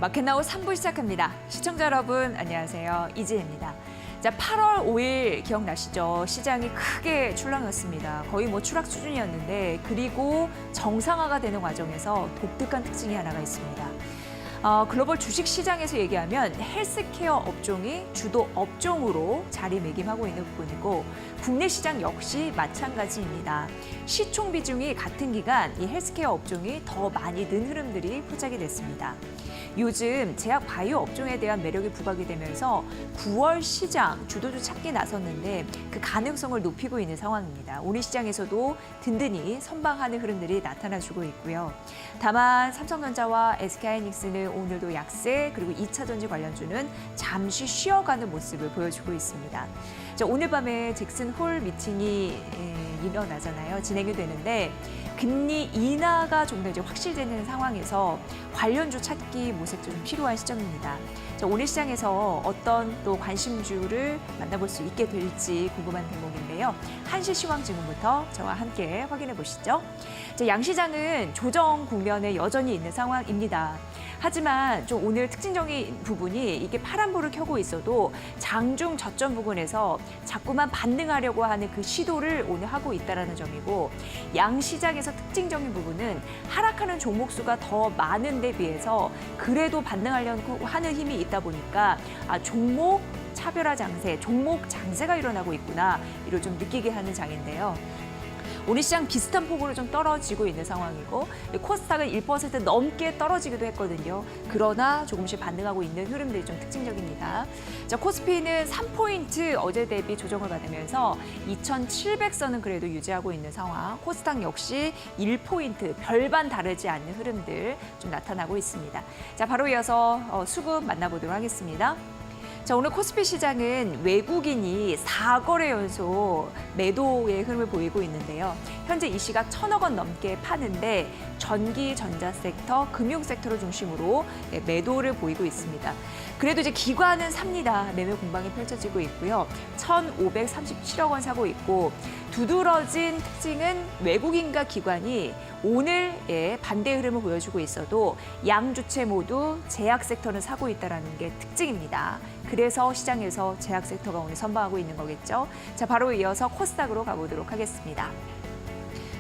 마켓나우 3부 시작합니다. 시청자 여러분 안녕하세요. 이지혜입니다. 자, 8월 5일 기억나시죠? 시장이 크게 출렁였습니다. 거의 추락 수준이었는데 그리고 정상화가 되는 과정에서 독특한 특징이 하나가 있습니다. 글로벌 주식 시장에서 얘기하면 헬스케어 업종이 주도 업종으로 자리매김하고 있는 부분이고 국내 시장 역시 마찬가지입니다. 시총 비중이 같은 기간 이 헬스케어 업종이 더 많이 는 흐름들이 포착이 됐습니다. 요즘 제약 바이오 업종에 대한 매력이 부각이 되면서 9월 시장 주도주 찾기 나섰는데 그 가능성을 높이고 있는 상황입니다. 오늘 시장에서도 든든히 선방하는 흐름들이 나타나주고 있고요. 다만 삼성전자와 SK하이닉스는 오늘도 약세 그리고 2차전지 관련주는 잠시 쉬어가는 모습을 보여주고 있습니다. 자, 오늘 밤에 잭슨 홀 미팅이 일어나잖아요. 진행이 되는데 금리 인하가 좀 더 이제 확실되는 상황에서 관련주 찾기 모색도 좀 필요한 시점입니다. 자, 오늘 시장에서 어떤 또 관심주를 만나볼 수 있게 될지 궁금한 대목인데요. 한시 시황 지금부터 저와 함께 확인해 보시죠. 자, 양시장은 조정 국면에 여전히 있는 상황입니다. 하지만 좀 오늘 특징적인 부분이 이게 파란불을 켜고 있어도 장중 저점 부근에서 자꾸만 반등하려고 하는 그 시도를 오늘 하고 있다는 점이고 양시장에서 특징적인 부분은 하락하는 종목 수가 더 많은 데 비해서 그래도 반등하려고 하는 힘이 있다 보니까 종목 차별화 장세, 종목 장세가 일어나고 있구나 이를 좀 느끼게 하는 장인데요. 오늘 시장 비슷한 폭으로 좀 떨어지고 있는 상황이고 코스닥은 1% 넘게 떨어지기도 했거든요. 그러나 조금씩 반등하고 있는 흐름들이 좀 특징적입니다. 자, 코스피는 3포인트 어제 대비 조정을 받으면서 2,700선은 그래도 유지하고 있는 상황. 코스닥 역시 1포인트 별반 다르지 않는 흐름들 좀 나타나고 있습니다. 자, 바로 이어서 수급 만나보도록 하겠습니다. 자, 오늘 코스피 시장은 외국인이 4거래 연속 매도의 흐름을 보이고 있는데요. 현재 이 시각 1,000억 원 넘게 파는데 전기, 전자 섹터, 금융 섹터를 중심으로 매도를 보이고 있습니다. 그래도 이제 기관은 삽니다. 매매 공방이 펼쳐지고 있고요. 1,537억 원 사고 있고 두드러진 특징은 외국인과 기관이 오늘 반대 흐름을 보여주고 있어도 양 주체 모두 제약 섹터는 사고 있다는 게 특징입니다. 그래서 시장에서 제약 섹터가 오늘 선방하고 있는 거겠죠. 자, 바로 이어서 코스닥으로 가보도록 하겠습니다.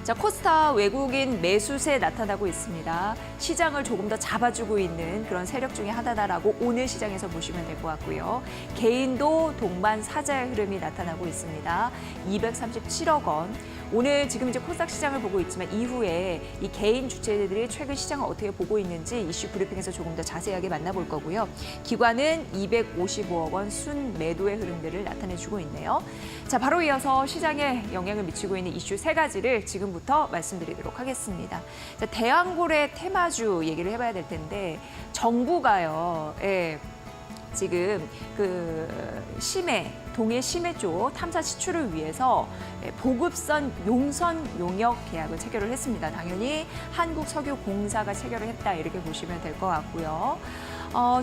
자, 코스닥 외국인 매수세 나타나고 있습니다. 시장을 조금 더 잡아주고 있는 그런 세력 중에 하나다라고 오늘 시장에서 보시면 될 것 같고요. 개인도 동반 사자의 흐름이 나타나고 있습니다. 237억 원. 오늘 지금 이제 코스닥 시장을 보고 있지만 이후에 이 개인 주체들이 최근 시장을 어떻게 보고 있는지 이슈 브리핑에서 조금 더 자세하게 만나볼 거고요. 기관은 255억 원 순 매도의 흐름들을 나타내주고 있네요. 자, 바로 이어서 시장에 영향을 미치고 있는 이슈 3가지를 지금부터 말씀드리도록 하겠습니다. 자, 대왕고래 테마주 얘기를 해봐야 될 텐데 정부가요. 지금 동해 심해 쪽 탐사 시추를 위해서 보급선 용선 용역 계약을 체결을 했습니다. 당연히 한국석유공사가 체결을 했다 이렇게 보시면 될 것 같고요.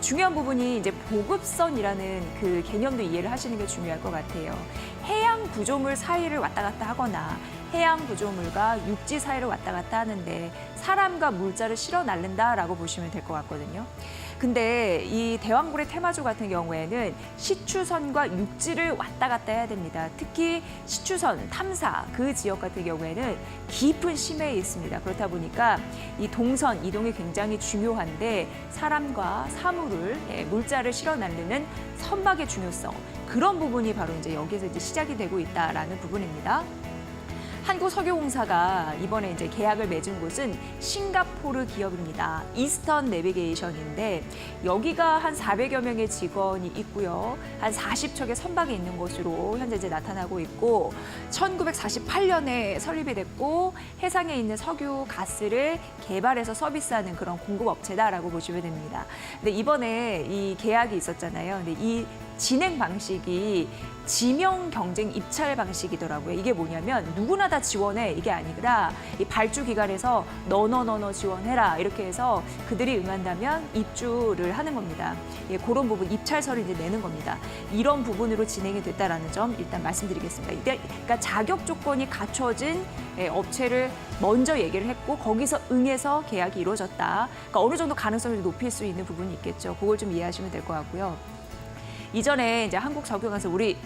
중요한 부분이 이제 보급선이라는 그 개념도 이해를 하시는 게 중요할 것 같아요. 해양 구조물 사이를 왔다 갔다 하거나 해양 구조물과 육지 사이를 왔다 갔다 하는데 사람과 물자를 실어 날른다라고 보시면 될 것 같거든요. 근데 이 대왕고래 테마주 같은 경우에는 시추선과 육지를 왔다 갔다 해야 됩니다. 특히 시추선, 탐사 그 지역 같은 경우에는 깊은 심해에 있습니다. 그렇다 보니까 이 동선 이동이 굉장히 중요한데 사람과 사물을 물자를 실어 날르는 선박의 중요성 그런 부분이 바로 이제 여기에서 이제 시작이 되고 있다라는 부분입니다. 한국석유공사가 이번에 이제 계약을 맺은 곳은 싱가포르 기업입니다. 이스턴 내비게이션인데 여기가 한 400여 명의 직원이 있고요. 한 40척의 선박이 있는 것으로 현재 이제 나타나고 있고 1948년에 설립이 됐고 해상에 있는 석유, 가스를 개발해서 서비스하는 그런 공급업체다라고 보시면 됩니다. 근데 이번에 이 계약이 있었잖아요. 근데 이 진행 방식이 지명 경쟁 입찰 방식이더라고요. 이게 뭐냐면 누구나 다 지원해 이게 아니라 이 발주 기관에서 너 지원해라 이렇게 해서 그들이 응한다면 입주를 하는 겁니다. 예, 그런 부분 입찰서를 이제 내는 겁니다. 이런 부분으로 진행이 됐다라는 점 일단 말씀드리겠습니다. 그러니까 자격 조건이 갖춰진 업체를 먼저 얘기를 했고 거기서 응해서 계약이 이루어졌다. 그러니까 어느 정도 가능성을 높일 수 있는 부분이 있겠죠. 그걸 좀 이해하시면 될 것 같고요. 이전에 이제 한국 적용해서 우리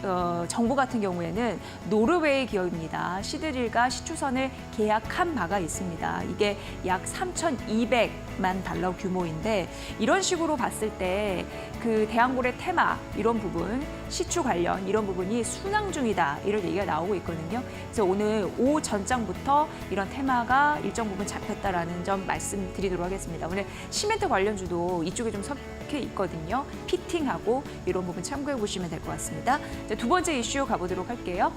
정부 같은 경우에는 노르웨이 기업입니다. 시드릴과 시추선을 계약한 바가 있습니다. 이게 약 3,200만 달러 규모인데 이런 식으로 봤을 때 그 대왕볼의 테마 이런 부분, 시추 관련 이런 부분이 순항 중이다 이런 얘기가 나오고 있거든요. 그래서 오늘 오후 전장부터 이런 테마가 일정 부분 잡혔다라는 점 말씀드리도록 하겠습니다. 오늘 시멘트 관련주도 이쪽에 좀 섞여 있거든요. 피팅하고 이런 부분 참고해 보시면 될 것 같습니다. 두 번째 이슈 가보도록 할게요.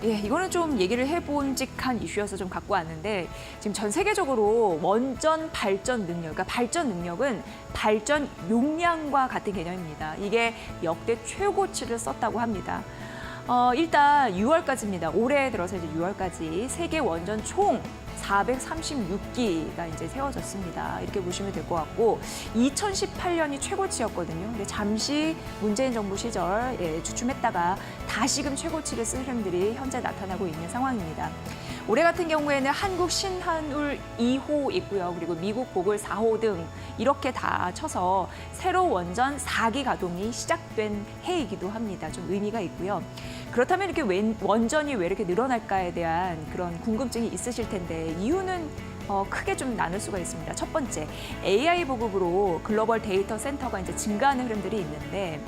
예, 이거는 좀 얘기를 해본직한 이슈여서 좀 갖고 왔는데 지금 전 세계적으로 원전 발전 능력, 그러니까 발전 능력은 발전 용량과 같은 개념입니다. 이게 역대 최고치를 썼다고 합니다. 일단 6월까지입니다. 올해 들어서 이제 6월까지 세계 원전 총 436기가 이제 세워졌습니다. 이렇게 보시면 될 것 같고 2018년이 최고치였거든요. 근데 잠시 문재인 정부 시절 주춤했다가 다시금 최고치를 쓴 흐름들이 현재 나타나고 있는 상황입니다. 올해 같은 경우에는 한국 신한울 2호 있고요. 그리고 미국 보글 4호 등 이렇게 다 쳐서 새로 원전 4기 가동이 시작된 해이기도 합니다. 좀 의미가 있고요. 그렇다면 이렇게 원전이 왜 이렇게 늘어날까에 대한 그런 궁금증이 있으실 텐데 이유는 크게 좀 나눌 수가 있습니다. 첫 번째, AI 보급으로 글로벌 데이터 센터가 이제 증가하는 흐름들이 있는데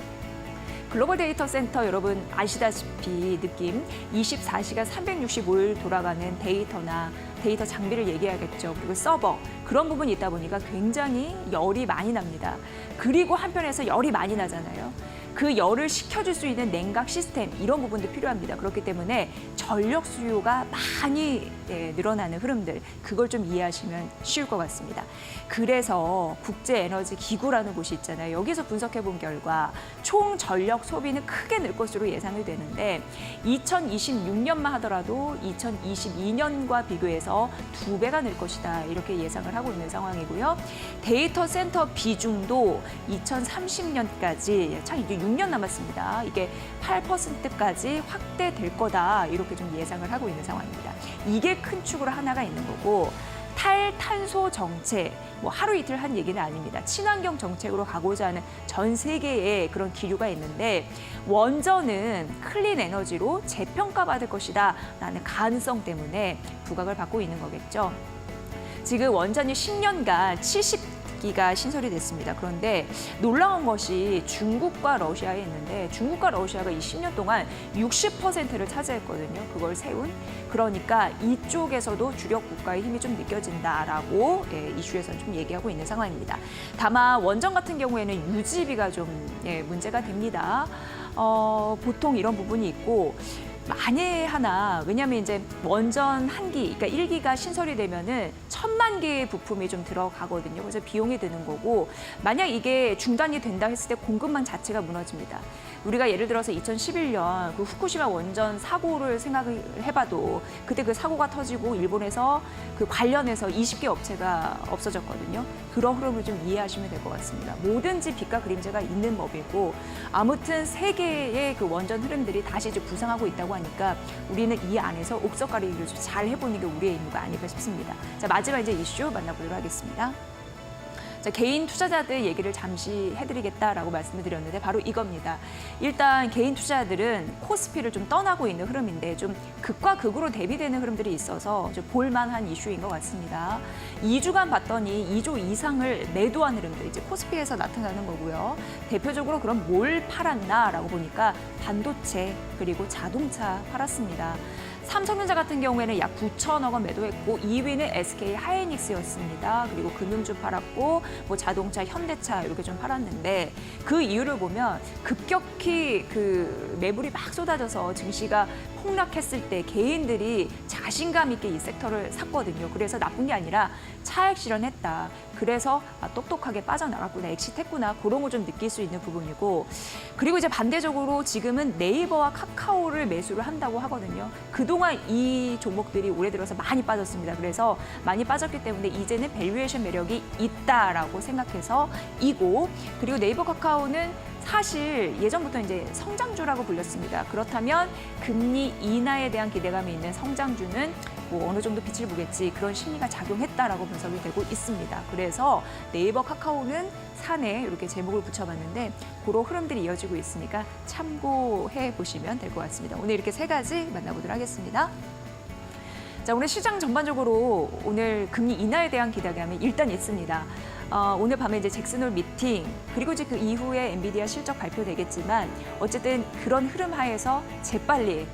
글로벌 데이터 센터 여러분 아시다시피 느낌 24시간 365일 돌아가는 데이터나 데이터 장비를 얘기하겠죠. 그리고 서버 그런 부분이 있다 보니까 굉장히 열이 많이 납니다. 그리고 한편에서 열이 많이 나잖아요. 그 열을 식혀줄 수 있는 냉각 시스템 이런 부분도 필요합니다. 그렇기 때문에 전력 수요가 많이 늘어나는 흐름들 그걸 좀 이해하시면 쉬울 것 같습니다. 그래서 국제에너지기구라는 곳이 있잖아요. 여기서 분석해 본 결과 총 전력 소비는 크게 늘 것으로 예상이 되는데 2026년만 하더라도 2022년과 비교해서 2배가 늘 것이다 이렇게 예상을 하고 있는 상황이고요. 데이터 센터 비중도 2030년까지 참 이제 6년 남았습니다. 이게 8%까지 확대될 거다 이렇게 좀 예상을 하고 있는 상황입니다. 이게 큰 축으로 하나가 있는 거고 탈탄소 정책, 뭐 하루 이틀 한 얘기는 아닙니다. 친환경 정책으로 가고자 하는 전 세계의 그런 기류가 있는데 원전은 클린 에너지로 재평가받을 것이다 라는 가능성 때문에 부각을 받고 있는 거겠죠. 지금 원전이 10년간 70기가 신설이 됐습니다. 그런데 놀라운 것이 중국과 러시아에 있는데 중국과 러시아가 이 10년 동안 60%를 차지했거든요. 그걸 세운. 그러니까 이쪽에서도 주력 국가의 힘이 좀 느껴진다라고 이슈에서 좀 얘기하고 있는 상황입니다. 다만 원전 같은 경우에는 유지비가 좀 문제가 됩니다. 보통 이런 부분이 있고 만에 하나 왜냐하면 이제 원전 한 기, 그러니까 1기가 신설이 되면은 1,000만 개의 부품이 좀 들어가거든요. 그래서 비용이 드는 거고 만약 이게 중단이 된다 했을 때 공급망 자체가 무너집니다. 우리가 예를 들어서 2011년 그 후쿠시마 원전 사고를 생각을 해봐도 그때 그 사고가 터지고 일본에서 그 관련해서 20개 업체가 없어졌거든요. 그런 흐름을 좀 이해하시면 될 것 같습니다. 뭐든지 빛과 그림자가 있는 법이고 아무튼 세계의 그 원전 흐름들이 다시 이제 부상하고 있다고 하니까 우리는 이 안에서 옥석가리를 좀 잘 해보는 게 우리의 임무가 아닐까 싶습니다. 자, 마지막 이제 이슈 만나보도록 하겠습니다. 자, 개인 투자자들 얘기를 잠시 해드리겠다라고 말씀을 드렸는데 바로 이겁니다. 일단 개인 투자자들은 코스피를 좀 떠나고 있는 흐름인데 좀 극과 극으로 대비되는 흐름들이 있어서 좀 볼만한 이슈인 것 같습니다. 2주간 봤더니 2조 이상을 매도한 흐름들 이제 코스피에서 나타나는 거고요. 대표적으로 그럼 뭘 팔았나라고 보니까 반도체 그리고 자동차 팔았습니다. 삼성전자 같은 경우에는 약 9천억 원 매도했고 2위는 SK 하이닉스였습니다. 그리고 금융주 팔았고 뭐 자동차, 현대차 이렇게 좀 팔았는데 그 이유를 보면 급격히 그 매물이 막 쏟아져서 증시가 폭락했을 때 개인들이 자신감 있게 이 섹터를 샀거든요. 그래서 나쁜 게 아니라 차익 실현했다. 그래서 똑똑하게 빠져나갔구나, 엑시트했구나, 그런 걸 좀 느낄 수 있는 부분이고, 그리고 이제 반대적으로 지금은 네이버와 카카오를 매수를 한다고 하거든요. 그동안 이 종목들이 올해 들어서 많이 빠졌습니다. 그래서 많이 빠졌기 때문에 이제는 밸류에이션 매력이 있다라고 생각해서 이고, 그리고 네이버 카카오는 사실 예전부터 이제 성장주라고 불렸습니다. 그렇다면 금리 인하에 대한 기대감이 있는 성장주는 뭐 어느 정도 빛을 보겠지, 그런 심리가 작용했다라고 분석이 되고 있습니다. 그래서 네이버 카카오는 산에 이렇게 제목을 붙여봤는데 그런 흐름들이 이어지고 있으니까 참고해 보시면 될 것 같습니다. 오늘 이렇게 세 가지 만나보도록 하겠습니다. 자, 오늘 시장 전반적으로 오늘 금리 인하에 대한 기대감이 일단 있습니다. 오늘 밤에 이제 잭슨홀 미팅, 그리고 이제 그 이후에 엔비디아 실적 발표되겠지만 어쨌든 그런 흐름 하에서 재빨리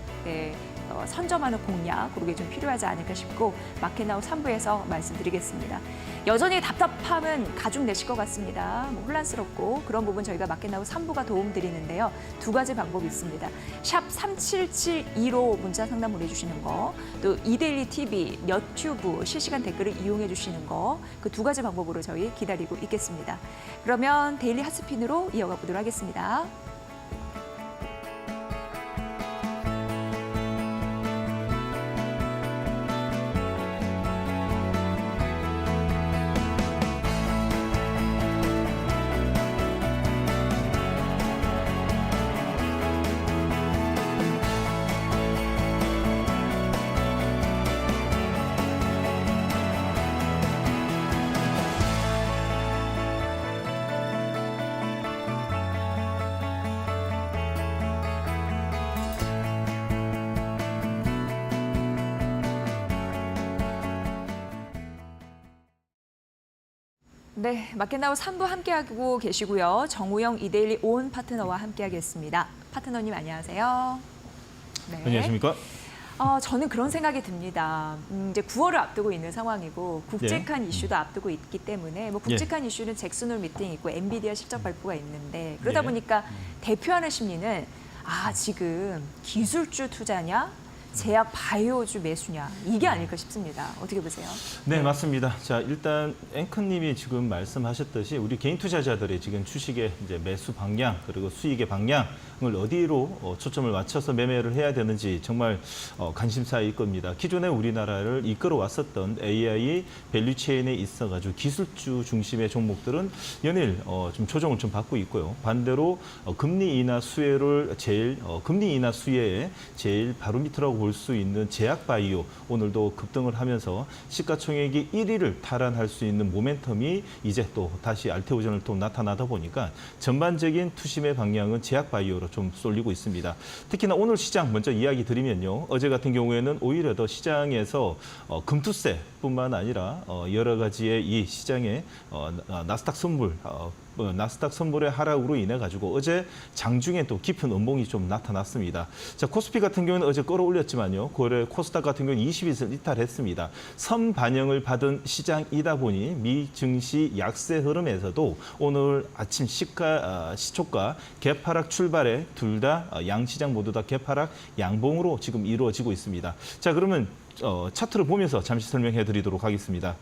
선점하는 공략, 그게 좀 필요하지 않을까 싶고 마켓나우 3부에서 말씀드리겠습니다. 여전히 답답함은 가중 내실 것 같습니다. 뭐 혼란스럽고 그런 부분 저희가 마켓나우 3부가 도움드리는데요. 두 가지 방법이 있습니다. 샵 3772로 문자 상담 보내주시는 거, 또 이데일리 TV, 너튜브 실시간 댓글을 이용해 주시는 거, 그 두 가지 방법으로 저희 기다리고 있겠습니다. 그러면 데일리 핫스핀으로 이어가 보도록 하겠습니다. 네, 마켓나우 3부 함께하고 계시고요. 정우영 이데일리 온 파트너와 함께하겠습니다. 파트너님 안녕하세요. 네. 안녕하십니까? 저는 그런 생각이 듭니다. 이제 9월을 앞두고 있는 상황이고 굵직한 이슈도 앞두고 있기 때문에 뭐 굵직한 이슈는 잭슨홀 미팅 있고 엔비디아 실적 발표가 있는데 그러다 보니까 대표하는 심리는 지금 기술주 투자냐? 제약 바이오주 매수냐, 이게 아닐까 싶습니다. 어떻게 보세요? 네, 맞습니다. 자, 일단 앵커님이 지금 말씀하셨듯이 우리 개인 투자자들이 지금 주식의 이제 매수 방향 그리고 수익의 방향을 어디로 초점을 맞춰서 매매를 해야 되는지 정말 관심사일 겁니다. 기존에 우리나라를 이끌어왔었던 AI 밸류체인에 있어가지고 기술주 중심의 종목들은 연일 좀 조정을 좀 받고 있고요. 반대로 금리 인하 수혜를 금리 인하 수혜의 제일 바로미터라고 볼 수 있는 제약바이오 오늘도 급등을 하면서 시가총액이 1위를 탈환할 수 있는 모멘텀이 이제 또 다시 알테오전을 또 나타나다 보니까 전반적인 투심의 방향은 제약바이오로 좀 쏠리고 있습니다. 특히나 오늘 시장 먼저 이야기 드리면요. 어제 같은 경우에는 오히려 더 시장에서 금투세뿐만 아니라 여러 가지의 이 시장의 나스닥 선물의 하락으로 인해 가지고 어제 장중에 또 깊은 음봉이 좀 나타났습니다. 자, 코스피 같은 경우는 어제 끌어올렸지만요. 코스닥 같은 경우는 20일을 이탈했습니다. 선반영을 받은 시장이다 보니 미 증시 약세 흐름에서도 오늘 아침 시초가 개파락 출발에 둘 다 양시장 모두 다 개파락 양봉으로 지금 이루어지고 있습니다. 자, 그러면 차트를 보면서 잠시 설명해 드리도록 하겠습니다.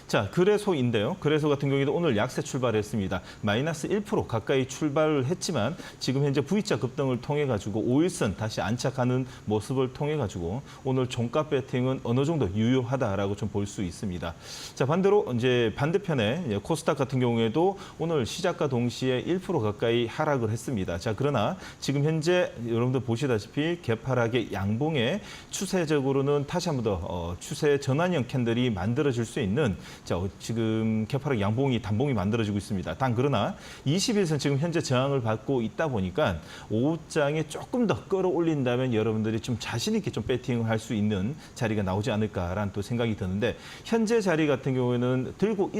자, 거래소인데요. 거래소 같은 경우에도 오늘 약세 출발했습니다. 마이너스 1% 가까이 출발을 했지만 지금 현재 V자 급등을 통해 가지고 5일선 다시 안착하는 모습을 통해 가지고 오늘 종가 배팅은 어느 정도 유효하다라고 좀 볼 수 있습니다. 자, 반대로 이제 반대편에 코스닥 같은 경우에도 오늘 시작과 동시에 1% 가까이 하락을 했습니다. 자, 그러나 지금 현재 여러분들 보시다시피 개파락의 양봉에 추세적으로는 다시 한 번 더 추세 전환형 캔들이 만들어질 수 있는 자, 지금 개파락 양봉이 단봉이 만들어지고 있습니다. 단 그러나 20일선 지금 현재 저항을 받고 있다 보니까 오후장에 조금 더 끌어올린다면 여러분들이 좀 자신 있게 좀 배팅을 할 수 있는 자리가 나오지 않을까라는 또 생각이 드는데 현재 자리 같은 경우에는 들고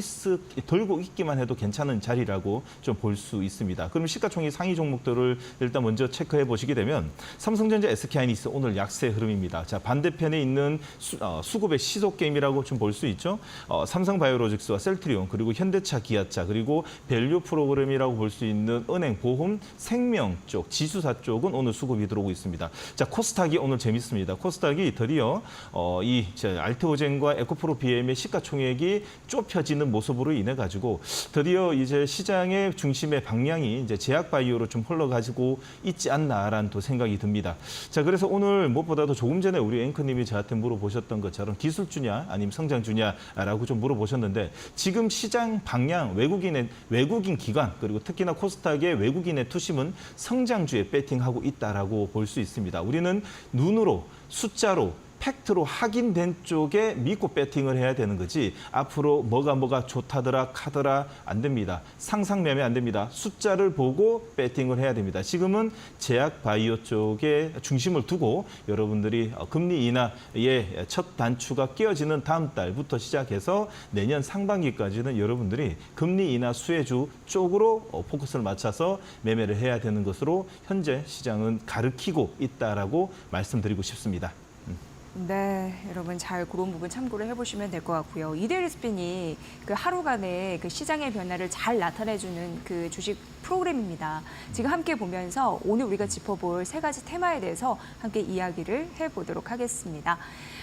있기만 해도 괜찮은 자리라고 좀 볼 수 있습니다. 그럼 시가총액 상위 종목들을 일단 먼저 체크해 보시게 되면 삼성전자, SK하이닉스 오늘 약세 흐름입니다. 자, 반대편에 있는 수급의 시속 게임이라고 좀 볼 수 있죠. 삼성바이오로직스와 셀트리온 그리고 현대차, 기아차 그리고 밸류 프로그램이라고 볼 수 있는 은행, 보험, 생명 쪽, 지수사 쪽은 오늘 수급이 들어오고 있습니다. 자, 코스닥이 오늘 재밌습니다. 코스닥이 드디어 알테오젠과 에코프로 BM의 시가총액이 좁혀지는 모습으로 인해 가지고 드디어 이제 시장의 중심의 방향이 이제 제약바이오로 좀 흘러가지고 있지 않나라는 또 생각이 듭니다. 자, 그래서 오늘 무엇보다도 조금 전에 우리 앵커님이 저한테 물어보셨던 것처럼 기술주냐 아니면 성장주냐라고 좀 물어보셨는데 지금 시장 방향 외국인 기관 그리고 특히나 코스닥의 외국인의 투심은 성장주에 배팅하고 있다라고 볼 수 있습니다. 우리는 눈으로 숫자로 팩트로 확인된 쪽에 믿고 배팅을 해야 되는 거지 앞으로 뭐가 좋다더라 카더라 안 됩니다. 상상 매매 안 됩니다. 숫자를 보고 배팅을 해야 됩니다. 지금은 제약 바이오 쪽에 중심을 두고 여러분들이 금리 인하의 첫 단추가 끼어지는 다음 달부터 시작해서 내년 상반기까지는 여러분들이 금리 인하 수혜주 쪽으로 포커스를 맞춰서 매매를 해야 되는 것으로 현재 시장은 가르치고 있다라고 말씀드리고 싶습니다. 네, 여러분 잘 그런 부분 참고를 해보시면 될 것 같고요. 이데일 스핀이 그 하루간의 그 시장의 변화를 잘 나타내주는 그 주식 프로그램입니다. 지금 함께 보면서 오늘 우리가 짚어볼 세 가지 테마에 대해서 함께 이야기를 해보도록 하겠습니다.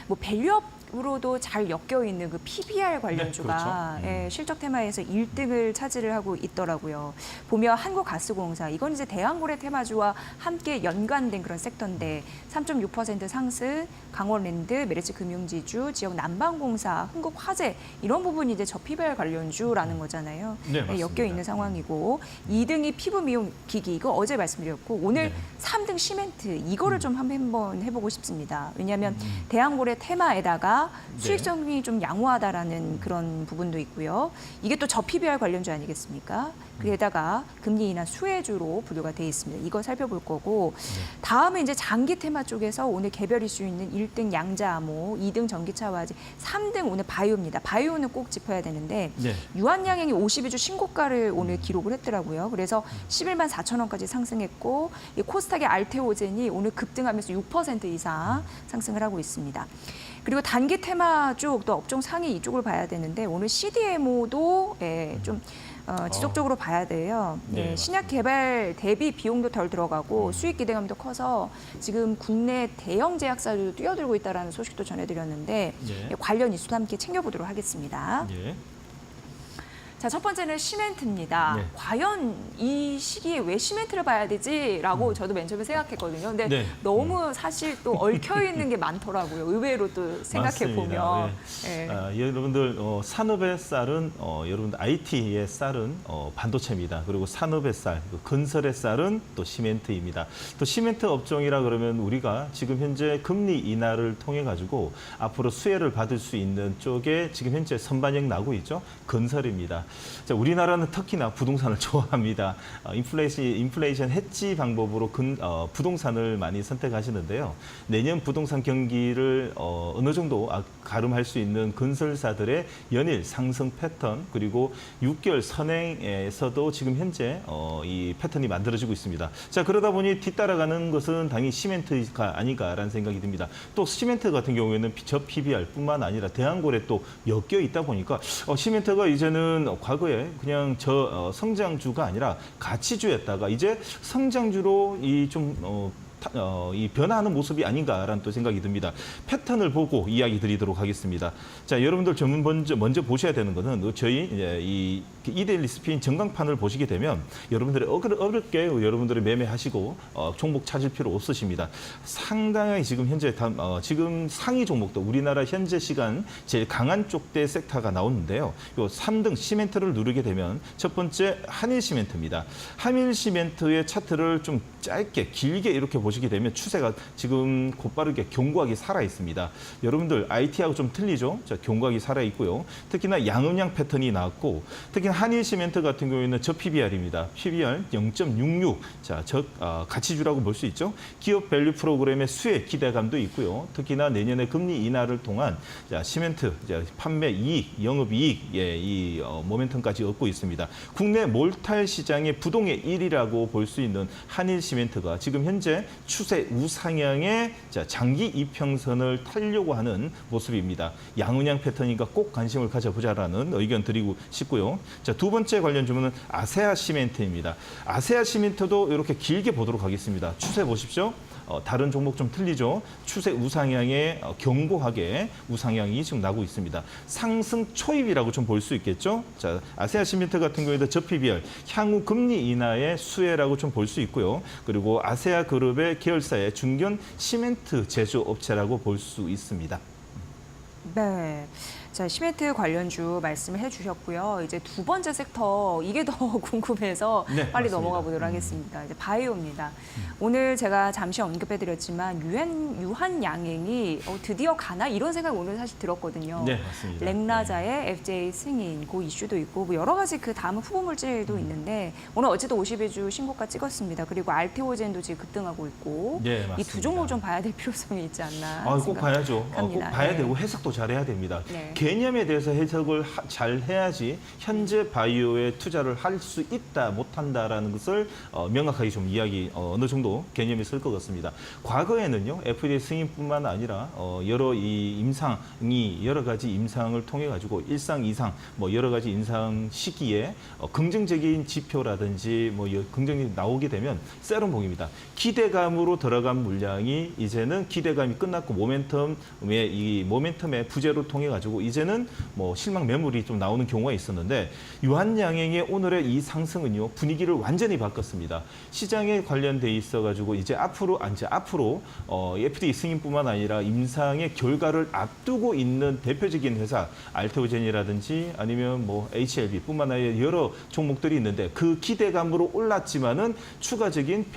뭐 밸류업으로도 잘 엮여 있는 그 PBR 관련주가 네, 그렇죠. 실적 테마에서 1등을 차지를 하고 있더라고요. 보면 한국가스공사 이건 이제 대한고래 테마주와 함께 연관된 그런 섹터인데 3.6% 상승, 강원랜드, 메리츠 금융지주, 지역 난방공사, 흥국화재 이런 부분이 이제 저 PBR 관련주라는 거잖아요. 네, 맞습니다. 엮여 있는 상황이고 2등이 피부 미용 기기 이거 어제 말씀드렸고 오늘 네. 3등 시멘트 이거를 좀 한번 해보고 싶습니다. 왜냐하면 대한고래 테마에다가 수익성이 좀 양호하다라는 그런 부분도 있고요. 이게 또 저 PBR 관련주 아니겠습니까? 그에다가 금리 인하 수혜주로 분류가 돼 있습니다. 이거 살펴볼 거고 다음에 이제 장기 테마 쪽에서 오늘 개별 이슈 있는 1등 양자암호, 2등 전기차와지, 3등 오늘 바이오입니다. 바이오는 꼭 짚어야 되는데 네. 유한양행이 52주 신고가를 오늘 기록을 했더라고요. 그래서 11만 4천 원까지 상승했고 이 코스닥의 알테오젠이 오늘 급등하면서 6% 이상 상승을 하고 있습니다. 그리고 단기 테마 쪽 또 업종 상위 이쪽을 봐야 되는데 오늘 CDMO도 좀 지속적으로 봐야 돼요. 네, 신약 개발 대비 비용도 덜 들어가고 수익 기대감도 커서 지금 국내 대형 제약사들도 뛰어들고 있다는 소식도 전해드렸는데 네. 관련 이슈도 함께 챙겨보도록 하겠습니다. 예. 자, 첫 번째는 시멘트입니다. 네. 과연 이 시기에 왜 시멘트를 봐야 되지라고 저도 맨 처음에 생각했거든요. 근데 네. 너무 사실 또 얽혀 있는 게 많더라고요. 의외로 또 생각해 보면. 맞습니다. 예. 여러분들 산업의 쌀은 여러분들 IT의 쌀은 반도체입니다. 그리고 산업의 쌀, 건설의 쌀은 또 시멘트입니다. 또 시멘트 업종이라 그러면 우리가 지금 현재 금리 인하를 통해 가지고 앞으로 수혜를 받을 수 있는 쪽에 지금 현재 선반영 나고 있죠. 건설입니다. 자, 우리나라는 특히나 부동산을 좋아합니다. 인플레이션 해지 방법으로 부동산을 많이 선택하시는데요. 내년 부동산 경기를 어느 정도 가름할 수 있는 건설사들의 연일 상승 패턴 그리고 6개월 선행에서도 지금 현재 이 패턴이 만들어지고 있습니다. 자, 그러다 보니 뒤따라가는 것은 당연히 시멘트가 아닌가라는 생각이 듭니다. 또 시멘트 같은 경우에는 저 PBR뿐만 아니라 대한고래 또 엮여 있다 보니까 시멘트가 이제는 과거에 그냥 성장주가 아니라 가치주였다가 이제 성장주로 이 변화하는 모습이 아닌가라는 또 생각이 듭니다. 패턴을 보고 이야기 드리도록 하겠습니다. 자, 여러분들 먼저 보셔야 되는 것은 저희 이 이데일리 스핀 전광판을 보시게 되면 여러분들이 어렵게 여러분들이 매매하시고 종목 찾을 필요 없으십니다. 상당히 지금 현재 지금 상위 종목도 우리나라 현재 시간 제일 강한 쪽대 섹터가 나오는데요. 요 3등 시멘트를 누르게 되면 첫 번째 한일 시멘트입니다. 한일 시멘트의 차트를 좀 짧게 길게 이렇게 보시면 보시게 되면 추세가 지금 곧바르게 견고하게 살아 있습니다. 여러분들 IT하고 좀 틀리죠? 자, 견고하게 살아 있고요. 특히나 양음양 패턴이 나왔고, 특히나 한일시멘트 같은 경우에는 저 PBR입니다. PBR 0.66. 자, 가치주라고 볼 수 있죠. 기업 밸류 프로그램의 수혜 기대감도 있고요. 특히나 내년에 금리 인하를 통한 시멘트 판매 이익, 영업이익 이 모멘텀까지 얻고 있습니다. 국내 몰탈 시장의 부동의 1위라고 볼 수 있는 한일시멘트가 지금 현재 추세 우상향의 장기 이평선을 타려고 하는 모습입니다. 양은양 패턴이니까 꼭 관심을 가져보자라는 의견 드리고 싶고요. 자, 두 번째 관련 주문은 아세아시멘트입니다. 아세아시멘트도 이렇게 길게 보도록 하겠습니다. 추세 보십시오. 다른 종목 좀 틀리죠. 추세 우상향에 견고하게 우상향이 지금 나고 있습니다. 상승 초입이라고 좀 볼 수 있겠죠. 자, 아세아시멘트 같은 경우에도 저 PBR 향후 금리 인하의 수혜라고 좀 볼 수 있고요. 그리고 아세아그룹의 계열사의 중견 시멘트 제조업체라고 볼 수 있습니다. 네. 자, 시멘트 관련주 말씀을 해주셨고요. 이제 두 번째 섹터, 이게 더 궁금해서 네, 빨리 맞습니다. 넘어가 보도록 하겠습니다. 이제 바이오입니다. 오늘 제가 잠시 언급해드렸지만 유한양행이 드디어 가나 이런 생각이 오늘 사실 들었거든요. 네, 맞습니다. 렉나자의 FJ 승인 그 이슈도 있고 뭐 여러 가지 그 다음 후보 물질도 있는데 오늘 어제도 52주 신고가 찍었습니다. 그리고 알테오젠도 지금 급등하고 있고 네, 이 두 종목 좀 봐야 될 필요성이 있지 않나. 꼭 봐야죠. 꼭 봐야 네. 되고 해석도 잘해야 됩니다. 네. 개념에 대해서 해석을 잘 해야지 현재 바이오에 투자를 할 수 있다, 못한다라는 것을 명확하게 좀 이야기 어느 정도 개념이 쓸 것 같습니다. 과거에는요, FDA 승인뿐만 아니라 여러 이 임상이 여러 가지 임상을 통해 가지고 1상, 2상 뭐 여러 가지 임상 시기에 긍정적인 지표라든지 뭐 긍정이 나오게 되면 세럼봉입니다. 기대감으로 들어간 물량이 이제는 기대감이 끝났고 모멘텀의 부재로 통해 가지고 이제는 뭐 실망 매물이 좀 나오는 경우가 있었는데 유한양행의 오늘의 이 상승은요 분위기를 완전히 바꿨습니다. 시장에 관련돼 있어가지고 이제 앞으로 FDA 승인뿐만 아니라 임상의 결과를 앞두고 있는 대표적인 회사 알테오젠이라든지 아니면 뭐 HLB뿐만 아니라 여러 종목들이 있는데 그 기대감으로 올랐지만은 추가적인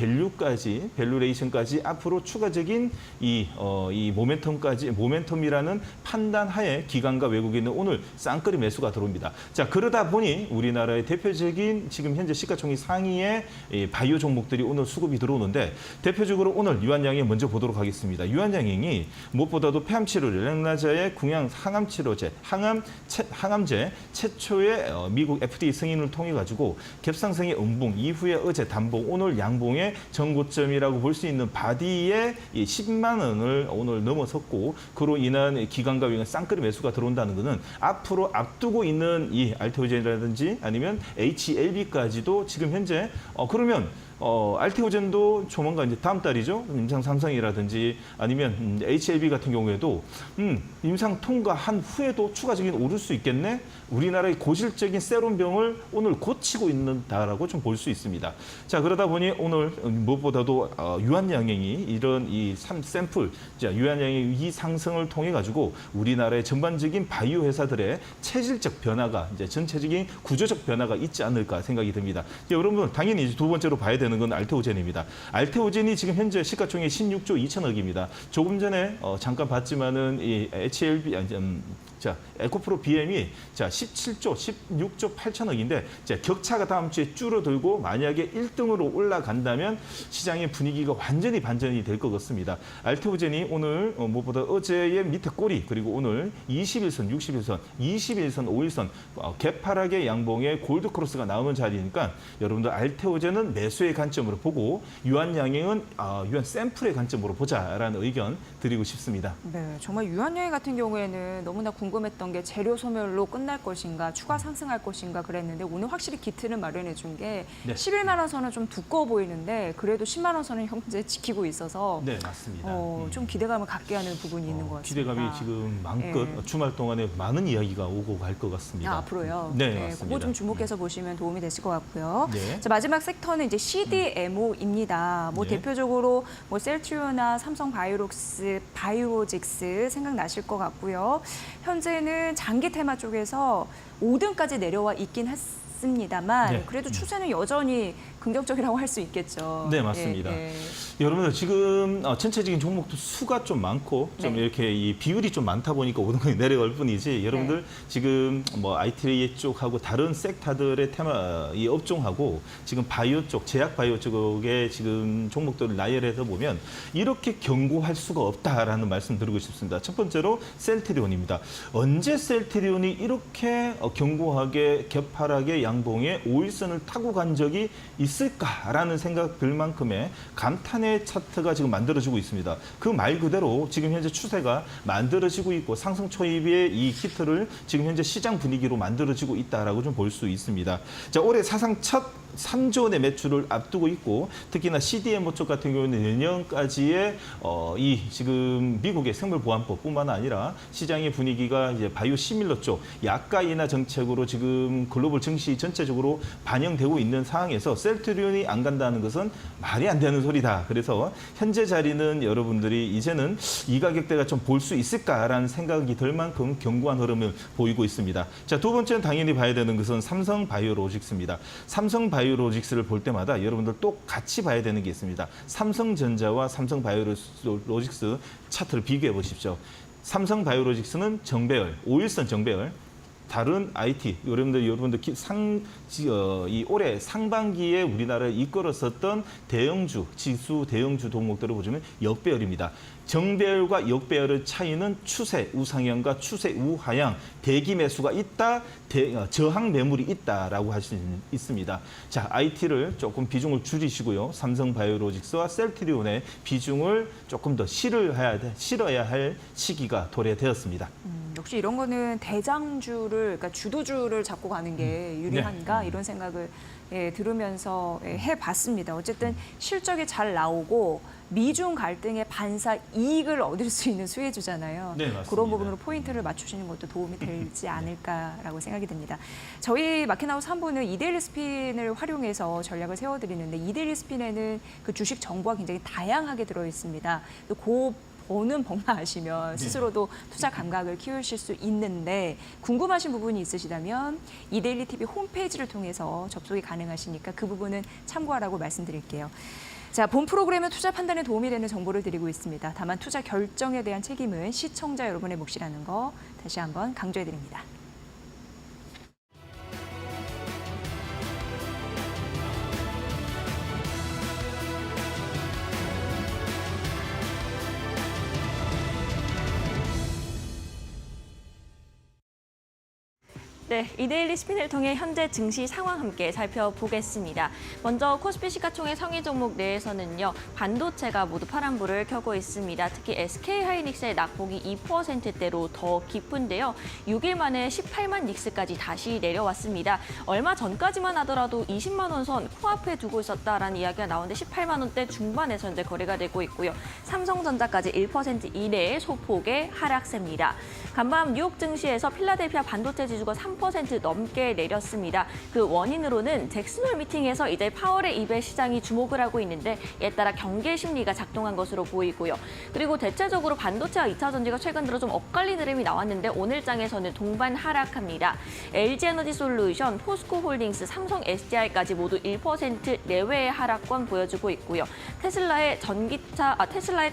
밸류레이션까지 앞으로 추가적인 이 모멘텀이라는 판단하에 기관과 외국인은 오늘 쌍끌이 매수가 들어옵니다. 자, 그러다 보니 우리나라의 대표적인 지금 현재 시가총액 상위의 바이오 종목들이 오늘 수급이 들어오는데 대표적으로 오늘 유한양행 먼저 보도록 하겠습니다. 유한양행이 무엇보다도 폐암치료제, 렉나자의 항암치료제, 항암제 최초의 미국 FDA 승인을 통해 가지고 갭상승의 음봉, 이후에 어제 단봉, 오늘 양봉의 전고점이라고 볼 수 있는 바디의 10만 원을 오늘 넘어섰고 그로 인한 기관과 외국인 쌍끌이 매수가 들어온다는 것은 앞으로 앞두고 있는 이 알테오젠이라든지 아니면 HLB까지도 지금 현재 그러면 알테오젠도 조만간 이제 다음 달이죠. 임상 3상이라든지 아니면 HLB 같은 경우에도 임상 통과한 후에도 추가적인 오를 수 있겠네. 우리나라의 고질적인 세론병을 오늘 고치고 있는다라고 좀 볼 수 있습니다. 자, 그러다 보니 오늘 무엇보다도 유한양행이 이런 이 샘플, 유한양행 이 상승을 통해 가지고 우리나라의 전반적인 바이오 회사들의 체질적 변화가 이제 전체적인 구조적 변화가 있지 않을까 생각이 듭니다. 여러분 당연히 이제 두 번째로 봐야 되는 건 알테오젠입니다. 알테오젠이 지금 현재 시가총액 16조 2천억입니다. 조금 전에 잠깐 봤지만은 이 HLB 에코프로 BM이 17조, 16조 8천억인데 격차가 다음 주에 줄어들고 만약에 1등으로 올라간다면 시장의 분위기가 완전히 반전이 될 것 같습니다. 알테오젠이 오늘 무엇보다 어제의 밑에 꼬리 그리고 오늘 21선, 61선, 21선, 5일선 개파락의 양봉의 골드크로스가 나오는 자리니까 여러분들 알테오젠은 매수의 관점으로 보고 유한양행은 유한 샘플의 관점으로 보자라는 의견 드리고 싶습니다. 네, 정말 유한양행 같은 경우에는 너무나 궁금했던 게 재료 소멸로 끝날 것인가, 추가 상승할 것인가 그랬는데 오늘 확실히 기틀을 마련해 준 게 네. 11만 원 선은 좀 두꺼워 보이는데 그래도 10만 원 선은 현재 지키고 있어서 네, 맞습니다. 좀 기대감을 갖게 하는 부분이 있는 것 같습니다. 기대감이 지금 마음껏 네. 주말 동안에 많은 이야기가 오고 갈 것 같습니다. 앞으로요. 네, 맞습니다. 그거 좀 주목해서 보시면 도움이 되실 것 같고요. 네. 자, 마지막 섹터는 이제 CDMO입니다. 뭐 네. 대표적으로 뭐 셀트리온이나 삼성 바이오로직스 생각나실 것 같고요. 현재는 장기 테마 쪽에서 5등까지 내려와 있긴 했습니다만 네. 그래도 추세는 여전히 긍정적이라고 할 수 있겠죠. 네, 맞습니다. 예, 예. 여러분들 지금 전체적인 종목도 수가 좀 많고 좀 네. 이렇게 이 비율이 좀 많다 보니까 5등까지 내려갈 뿐이지 여러분들 지금 뭐 IT 쪽하고 다른 섹터들의 테마 이 업종하고 지금 바이오 쪽, 제약 바이오 쪽에 지금 종목들을 나열해서 보면 이렇게 경고할 수가 없다라는 말씀 드리고 싶습니다. 첫 번째로 셀트리온입니다. 언제 셀트리온이 이렇게 견고하게 격파하게 양봉에 5일선을 타고 간 적이 있을까라는 생각 들 만큼의 감탄의 차트가 지금 만들어지고 있습니다. 그 말 그대로 지금 현재 추세가 만들어지고 있고 상승 초입의 이 히트를 지금 현재 시장 분위기로 만들어지고 있다라고 좀 볼 수 있습니다. 자, 올해 사상 첫 3조 원의 매출을 앞두고 있고 특히나 CDMO 쪽 같은 경우는 내년까지의 이 지금 미국의 생물보안법뿐만 아니라 시장의 분위기가 이제 바이오 시밀러 쪽 약가 인하 정책으로 지금 글로벌 증시 전체적으로 반영되고 있는 상황에서 셀트리온이 안 간다는 것은 말이 안 되는 소리다. 그래서 현재 자리는 여러분들이 이제는 이 가격대가 좀 볼 수 있을까라는 생각이 들 만큼 견고한 흐름을 보이고 있습니다. 자, 두 번째는 당연히 봐야 되는 것은 삼성 바이오로직스입니다. 삼성 바이오로직스를 볼 때마다 여러분들 또 같이 봐야 되는 게 있습니다. 삼성전자와 삼성 바이오로직스 차트를 비교해 보십시오. 삼성 바이오로직스는 정배열, 5일선 정배열, 다른 IT, 여러분들 이 올해 상반기에 우리나라를 이끌었었던 대형주, 지수 대형주 종목들을 보시면 역배열입니다. 정배열과 역배열의 차이는 추세 우상향과 추세 우하향, 대기 매수가 있다, 저항 매물이 있다라고 할 수 있습니다. 자, IT를 조금 비중을 줄이시고요. 삼성 바이오로직스와 셀트리온의 비중을 조금 더 실어야 할 시기가 도래되었습니다. 역시 이런 거는 대장주를, 그러니까 주도주를 잡고 가는 게 유리한가 이런 생각을 들으면서 해봤습니다. 어쨌든 실적이 잘 나오고 미중 갈등의 반사 이익을 얻을 수 있는 수혜주잖아요. 네, 맞습니다. 그런 부분으로 포인트를 맞추시는 것도 도움이 되지 않을까라고 생각이 듭니다. 저희 마켓하우스 3부는 이데일리 스핀을 활용해서 전략을 세워드리는데 이데일리 스핀에는 그 주식 정보가 굉장히 다양하게 들어있습니다. 또 보는 법만 아시면 스스로도 투자 감각을 키우실 수 있는데 궁금하신 부분이 있으시다면 이데일리 TV 홈페이지를 통해서 접속이 가능하시니까 그 부분은 참고하라고 말씀드릴게요. 자, 본 프로그램은 투자 판단에 도움이 되는 정보를 드리고 있습니다. 다만 투자 결정에 대한 책임은 시청자 여러분의 몫이라는 거 다시 한번 강조해드립니다. 네, 이데일리 스핀을 통해 현재 증시 상황 함께 살펴보겠습니다. 먼저 코스피 시가총액 상위 종목 내에서는요, 반도체가 모두 파란불을 켜고 있습니다. 특히 SK하이닉스의 낙폭이 2%대로 더 깊은데요. 6일 만에 18만 닉스까지 다시 내려왔습니다. 얼마 전까지만 하더라도 20만 원 선 코앞에 두고 있었다라는 이야기가 나오는데 18만 원대 중반에서 현재 거래가 되고 있고요. 삼성전자까지 1% 이내의 소폭의 하락세입니다. 간밤 뉴욕 증시에서 필라델피아 반도체 지수가 3% 넘게 내렸습니다. 그 원인으로는 잭슨홀 미팅에서 이제 파월의 입에 시장이 주목을 하고 있는데 이에 따라 경계 심리가 작동한 것으로 보이고요. 그리고 대체적으로 반도체와 2차 전지가 최근 들어 좀 엇갈린 흐름이 나왔는데 오늘 장에서는 동반 하락합니다. LG에너지솔루션, 포스코홀딩스, 삼성 SDI까지 모두 1% 내외의 하락권 보여주고 있고요. 테슬라의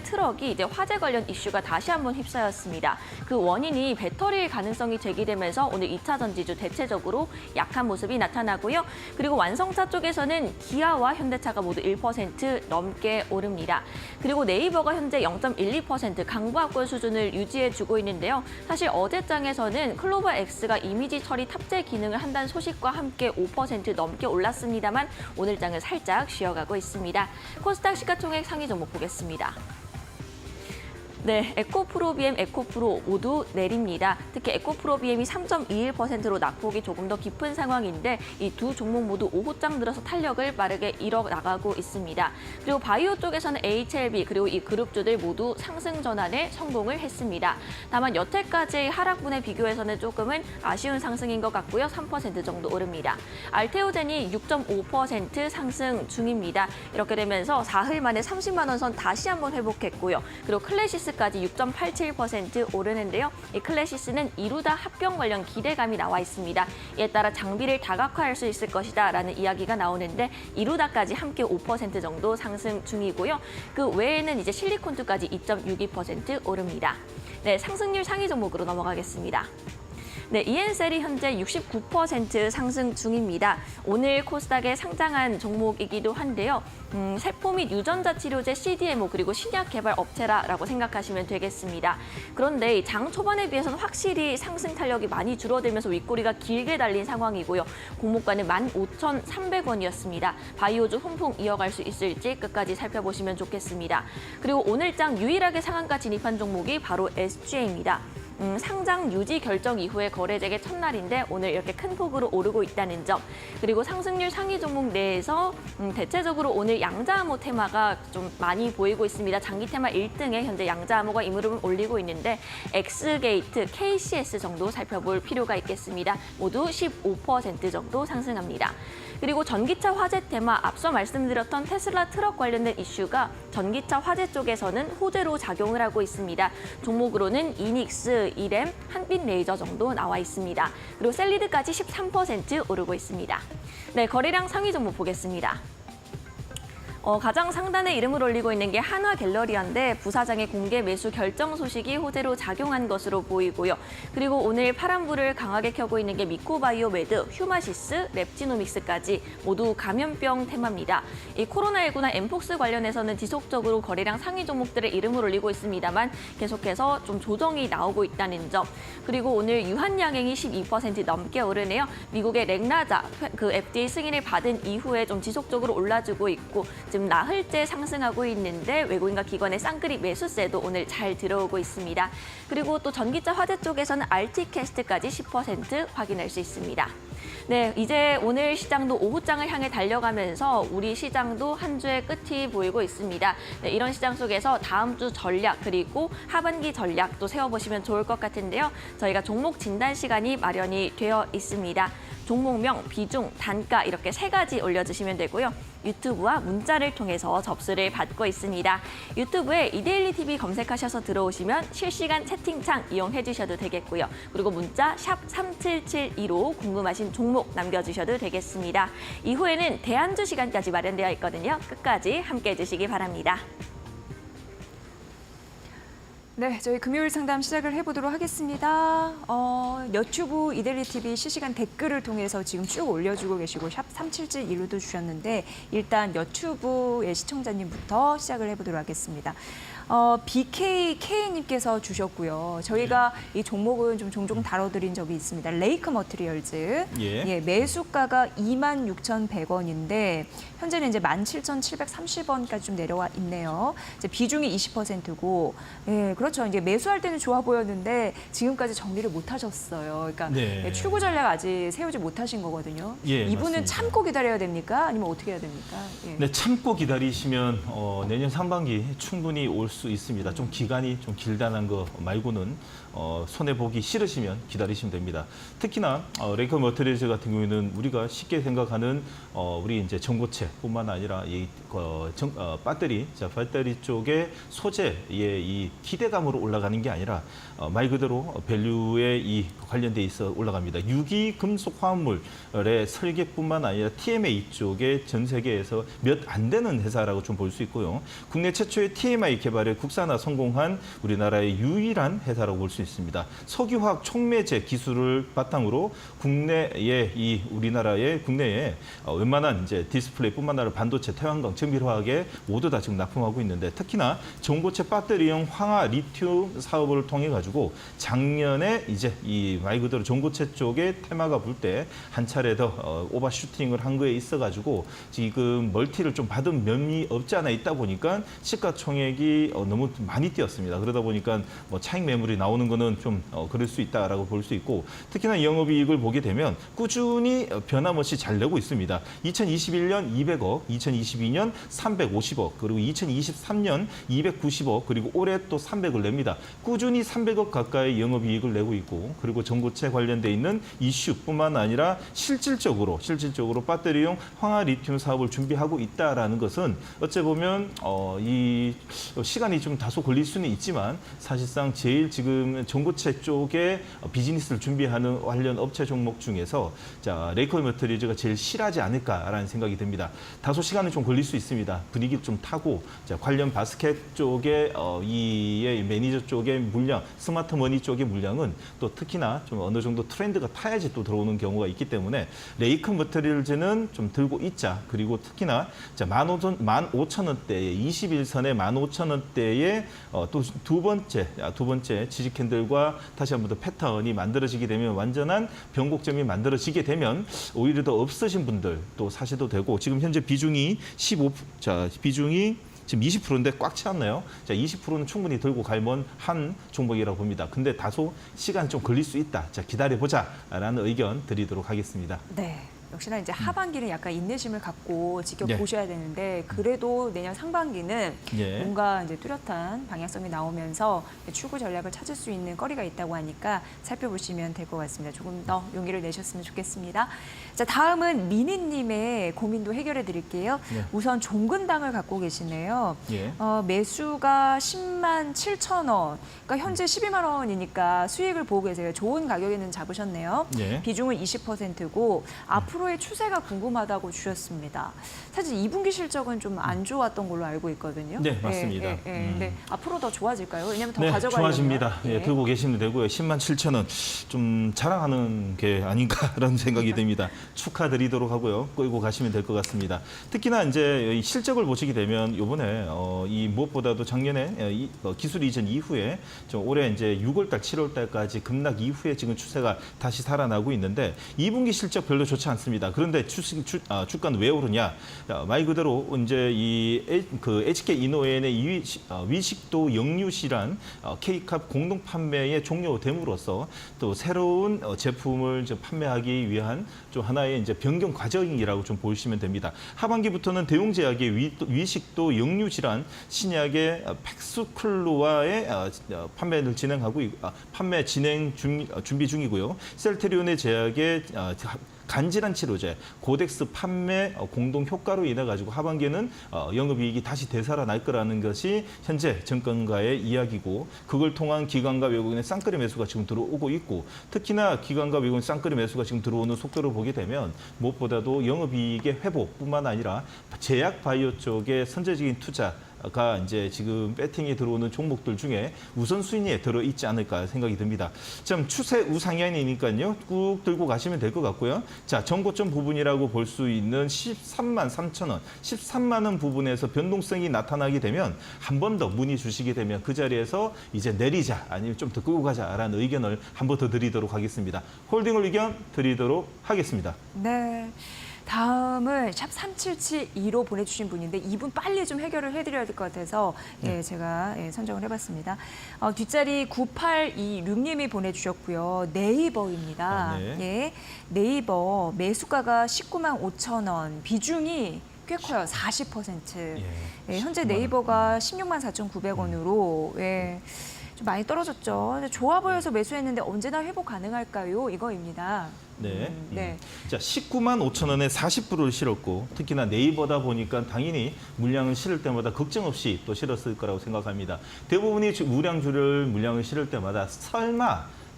트럭이 이제 화재 관련 이슈가 다시 한번 휩싸였습니다. 그 원인이 배터리일 가능성이 제기되면서 오늘 2차 전지주 대체적으로 약한 모습이 나타나고요. 그리고 완성차 쪽에서는 기아와 현대차가 모두 1% 넘게 오릅니다. 그리고 네이버가 현재 0.12% 강보합권 수준을 유지해주고 있는데요. 사실 어제장에서는 클로버X가 이미지 처리 탑재 기능을 한다는 소식과 함께 5% 넘게 올랐습니다만 오늘 장은 살짝 쉬어가고 있습니다. 코스닥 시가총액 상위 종목 보겠습니다. 네, 에코프로비엠, 에코프로 모두 내립니다. 특히 에코프로비엠이 3.21%로 낙폭이 조금 더 깊은 상황인데 이 두 종목 모두 오후장 들어서 탄력을 빠르게 이뤄나가고 있습니다. 그리고 바이오 쪽에서는 HLB 그리고 이 그룹주들 모두 상승 전환에 성공을 했습니다. 다만 여태까지의 하락분에 비교해서는 조금은 아쉬운 상승인 것 같고요. 3% 정도 오릅니다. 알테오젠이 6.5% 상승 중입니다. 이렇게 되면서 4흘 만에 30만 원 선 다시 한번 회복했고요. 그리고 클래시스 클래시스까지 6.87% 오르는데요. 이 클래시스는 이루다 합병 관련 기대감이 나와 있습니다. 이에 따라 장비를 다각화할 수 있을 것이다라는 이야기가 나오는데 이루다까지 함께 5% 정도 상승 중이고요. 그 외에는 이제 실리콘투까지 2.62% 오릅니다. 네, 상승률 상위 종목으로 넘어가겠습니다. 네, 이엔셀이 현재 69% 상승 중입니다. 오늘 코스닥에 상장한 종목이기도 한데요. 세포 및 유전자 치료제 CDMO 그리고 신약 개발 업체라고 생각하시면 되겠습니다. 그런데 장 초반에 비해서는 확실히 상승 탄력이 많이 줄어들면서 윗꼬리가 길게 달린 상황이고요. 공모가는 15,300원이었습니다. 바이오주 훈풍 이어갈 수 있을지 끝까지 살펴보시면 좋겠습니다. 그리고 오늘장 유일하게 상한가 진입한 종목이 바로 SGA입니다. 상장 유지 결정 이후에 거래되기 첫날인데 오늘 이렇게 큰 폭으로 오르고 있다는 점. 그리고 상승률 상위 종목 내에서 대체적으로 오늘 양자암호 테마가 좀 많이 보이고 있습니다. 장기 테마 1등에 현재 양자암호가 이무릎을 올리고 있는데 엑스게이트, KCS 정도 살펴볼 필요가 있겠습니다. 모두 15% 정도 상승합니다. 그리고 전기차 화재 테마, 앞서 말씀드렸던 테슬라 트럭 관련된 이슈가 전기차 화재 쪽에서는 호재로 작용을 하고 있습니다. 종목으로는 이닉스, 이램, 한빛레이저 정도 나와 있습니다. 그리고 셀리드까지 13% 오르고 있습니다. 네, 거래량 상위 종목 보겠습니다. 가장 상단에 이름을 올리고 있는 게 한화갤러리아인데 부사장의 공개 매수 결정 소식이 호재로 작용한 것으로 보이고요. 그리고 오늘 파란불을 강하게 켜고 있는 게 미코바이오메드, 휴마시스, 랩지노믹스까지 모두 감염병 테마입니다. 이 코로나19나 엠폭스 관련해서는 지속적으로 거래량 상위 종목들의 이름을 올리고 있습니다만 계속해서 좀 조정이 나오고 있다는 점. 그리고 오늘 유한양행이 12% 넘게 오르네요. 미국의 렉나자, 그 FDA 승인을 받은 이후에 좀 지속적으로 올라주고 있고 지금 나흘째 상승하고 있는데 외국인과 기관의 쌍끌이 매수세도 오늘 잘 들어오고 있습니다. 그리고 또 전기차 화재 쪽에서는 RT캐스트까지 10% 확인할 수 있습니다. 네, 이제 오늘 시장도 오후장을 향해 달려가면서 우리 시장도 한 주의 끝이 보이고 있습니다. 네, 이런 시장 속에서 다음 주 전략 그리고 하반기 전략도 세워보시면 좋을 것 같은데요. 저희가 종목 진단 시간이 마련이 되어 있습니다. 종목명, 비중, 단가 이렇게 3가지 올려주시면 되고요. 유튜브와 문자를 통해서 접수를 받고 있습니다. 유튜브에 이데일리 TV 검색하셔서 들어오시면 실시간 채팅창 이용해 주셔도 되겠고요. 그리고 문자 샵 3772로 궁금하신 종목 남겨주셔도 되겠습니다. 이후에는 대안주 시간까지 마련되어 있거든요. 끝까지 함께해 주시기 바랍니다. 네, 저희 금요일 상담 시작을 해보도록 하겠습니다. 여튜브 이데일리 TV 실시간 댓글을 통해서 지금 쭉 올려주고 계시고 샵 3771로도 주셨는데 일단 여튜브의 시청자님부터 시작을 해보도록 하겠습니다. BKK님께서 주셨고요. 저희가 이 종목은 좀 종종 다뤄드린 적이 있습니다. 레이크 머티리얼즈. 예, 매수가가 26,100원인데 현재는 이제 17,730원까지 좀 내려와 있네요. 이제 비중이 20%고, 예, 그렇죠. 이제 매수할 때는 좋아 보였는데 지금까지 정리를 못 하셨어요. 그러니까 네. 출구 전략 아직 세우지 못하신 거거든요. 예, 이분은 맞습니다. 참고 기다려야 됩니까? 아니면 어떻게 해야 됩니까? 예. 네, 참고 기다리시면 내년 상반기 충분히 올 수 있습니다. 좀 기간이 좀 길다는 거 말고는 손해 보기 싫으시면 기다리시면 됩니다. 특히나 레이크 머티리얼즈 같은 경우에는 우리가 쉽게 생각하는 우리 이제 전고체뿐만 아니라 이 배터리, 배터리 쪽의 소재의 이 기대감으로 올라가는 게 아니라 말 그대로 밸류에 이 관련돼 있어 올라갑니다. 유기 금속 화합물의 설계뿐만 아니라 TMA 쪽에 전 세계에서 몇 안 되는 회사라고 좀 볼 수 있고요. 국내 최초의 TMI 개발에 국산화 성공한 우리나라의 유일한 회사라고 볼 수 있습니다. 석유화학 촉매제 기술을 바탕으로 국내의 우리나라의 국내에 웬만한 이제 디스플레이뿐만 아니라 반도체, 태양광, 정밀화학에 모두 다 지금 납품하고 있는데 특히나 전고체 배터리형 황화 리튬 사업을 통해 가지고 작년에 이제 이 말 그대로 전고체 쪽에 테마가 불 때 한 차례 더 오버슈팅을 한 거에 있어 가지고 지금 멀티를 좀 받은 면이 없지 않아 있다 보니까 시가총액이 너무 많이 뛰었습니다. 그러다 보니까 뭐 차익 매물이 나오는 거는 좀 그럴 수 있다라고 볼 수 있고 특히나 영업이익을 보게 되면 꾸준히 변함없이 잘 내고 있습니다. 2021년 200억, 2022년 350억, 그리고 2023년 290억, 그리고 올해 또 300을 냅니다. 꾸준히 300억 가까이 영업이익을 내고 있고 그리고 전고체 관련돼 있는 이슈뿐만 아니라 실질적으로 배터리용 황화 리튬 사업을 준비하고 있다라는 것은 어째 보면 이 시가 시간이 좀 다소 걸릴 수는 있지만 사실상 제일 지금 전고체 쪽에 비즈니스를 준비하는 관련 업체 종목 중에서 자, 레이커 머티리얼즈가 제일 실하지 않을까라는 생각이 듭니다. 다소 시간이 좀 걸릴 수 있습니다. 분위기를 좀 타고 자, 관련 바스켓 쪽에 이 매니저 쪽의 물량, 스마트 머니 쪽의 물량은 또 특히나 좀 어느 정도 트렌드가 타야지 또 들어오는 경우가 있기 때문에 레이커 머티리얼즈는 좀 들고 있자. 그리고 특히나 자, 15,000원대에 21선에 15,000원대에 또 두 번째 지지 캔들과 다시 한 번 더 패턴이 만들어지게 되면 완전한 변곡점이 만들어지게 되면 오히려 더 없으신 분들 또 사셔도 되고 지금 현재 비중이 비중이 지금 20%인데 꽉 찼네요. 자, 20%는 충분히 들고 갈만한 종목이라고 봅니다. 근데 다소 시간이 좀 걸릴 수 있다. 자, 기다려보자라는 의견 드리도록 하겠습니다. 네. 역시나 이제 하반기는 약간 인내심을 갖고 지켜보셔야 네. 되는데 그래도 내년 상반기는 예. 뭔가 이제 뚜렷한 방향성이 나오면서 출구 전략을 찾을 수 있는 거리가 있다고 하니까 살펴보시면 될 것 같습니다. 조금 더 용기를 내셨으면 좋겠습니다. 자, 다음은 미니님의 고민도 해결해 드릴게요. 네. 우선 종근당을 갖고 계시네요. 예. 매수가 10만 7천 원, 그러니까 현재 12만 원이니까 수익을 보고 계세요. 좋은 가격에는 잡으셨네요. 예. 비중은 20%고 앞으로의 추세가 궁금하다고 주셨습니다. 사실 2분기 실적은 좀 안 좋았던 걸로 알고 있거든요. 네, 맞습니다. 근데 앞으로 더 좋아질까요? 왜냐하면 더 네, 가져가려면 좋아집니다. 예, 들고 계시면 되고요. 10만 7천 원 좀 자랑하는 게 아닌가라는 생각이 듭니다. 축하드리도록 하고요. 끌고 가시면 될 것 같습니다. 특히나 이제 이 실적을 보시게 되면 이번에 이 무엇보다도 작년에 기술 이전 이후에 좀 올해 이제 6월달, 7월달까지 급락 이후에 지금 추세가 다시 살아나고 있는데 2분기 실적 별로 좋지 않습니다. 그런데 주가는 왜 오르냐? 말 그대로 이제 그 HK 이노엔의 위식도 역류실한 K캅 공동 판매에 종료됨으로써 또 새로운 제품을 판매하기 위한 좀 하나의 이제 변경 과정이라고 좀 보시면 됩니다. 하반기부터는 대웅제약의 위식도 역류질환 신약의 팩스클로와의 판매를 판매 진행 준비 중이고요. 셀테리온의 제약의 간질환 치료제 고덱스 판매 공동 효과로 인해 가지고 하반기에는 영업이익이 다시 되살아날 거라는 것이 현재 정권가의 이야기고 그걸 통한 기관과 외국인의 쌍끌이 매수가 지금 들어오고 있고 특히나 기관과 외국인 쌍끌이 매수가 지금 들어오는 속도를 보게 되면 무엇보다도 영업이익의 회복뿐만 아니라 제약 바이오 쪽의 선제적인 투자가 이제 지금 배팅에 들어오는 종목들 중에 우선순위에 들어있지 않을까 생각이 듭니다. 좀 추세 우상향이니까요. 꾹 들고 가시면 될 것 같고요. 자, 정고점 부분이라고 볼 수 있는 13만 3천 원, 13만 원 부분에서 변동성이 나타나게 되면 한 번 더 문의 주시게 되면 그 자리에서 이제 내리자 아니면 좀 더 끌고 가자라는 의견을 한 번 더 드리도록 하겠습니다. 홀딩을 의견 드리도록 하겠습니다. 네. 다음은 샵 3772로 보내주신 분인데 이분 빨리 좀 해결을 해드려야 될 것 같아서 제가 선정을 해봤습니다. 뒷자리 9826님이 보내주셨고요. 네이버입니다. 네. 예, 네이버 매수가가 19만 5천 원, 비중이 꽤 커요. 40%. 예, 현재 19만 원. 네이버가 16만 4,900원으로 좀 많이 떨어졌죠. 좋아 보여서 매수했는데 언제나 회복 가능할까요? 이거입니다. 네. 네. 자, 19만 5천 원에 40%를 실었고 특히나 네이버다 보니까 당연히 물량을 실을 때마다 걱정 없이 또 실었을 거라고 생각합니다. 대부분이 물량을 실을 때마다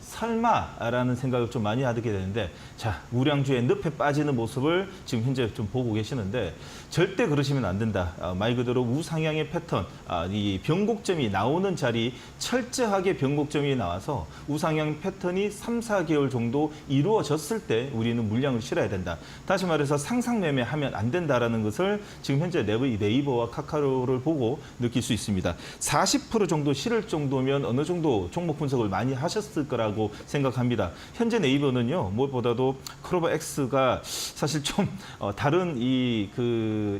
설마라는 생각을 좀 많이 하게 되는데 자, 우량주의 늪에 빠지는 모습을 지금 현재 좀 보고 계시는데 절대 그러시면 안 된다. 말 그대로 우상향의 패턴, 이 변곡점이 나오는 자리 철저하게 변곡점이 나와서 우상향 패턴이 3, 4개월 정도 이루어졌을 때 우리는 물량을 실어야 된다. 다시 말해서 상상매매하면 안 된다라는 것을 지금 현재 네이버와 카카오를 보고 느낄 수 있습니다. 40% 정도 실을 정도면 어느 정도 종목 분석을 많이 하셨을 거라고 생각합니다. 현재 네이버는요, 무엇보다도 크로버X가 사실 좀 다른 이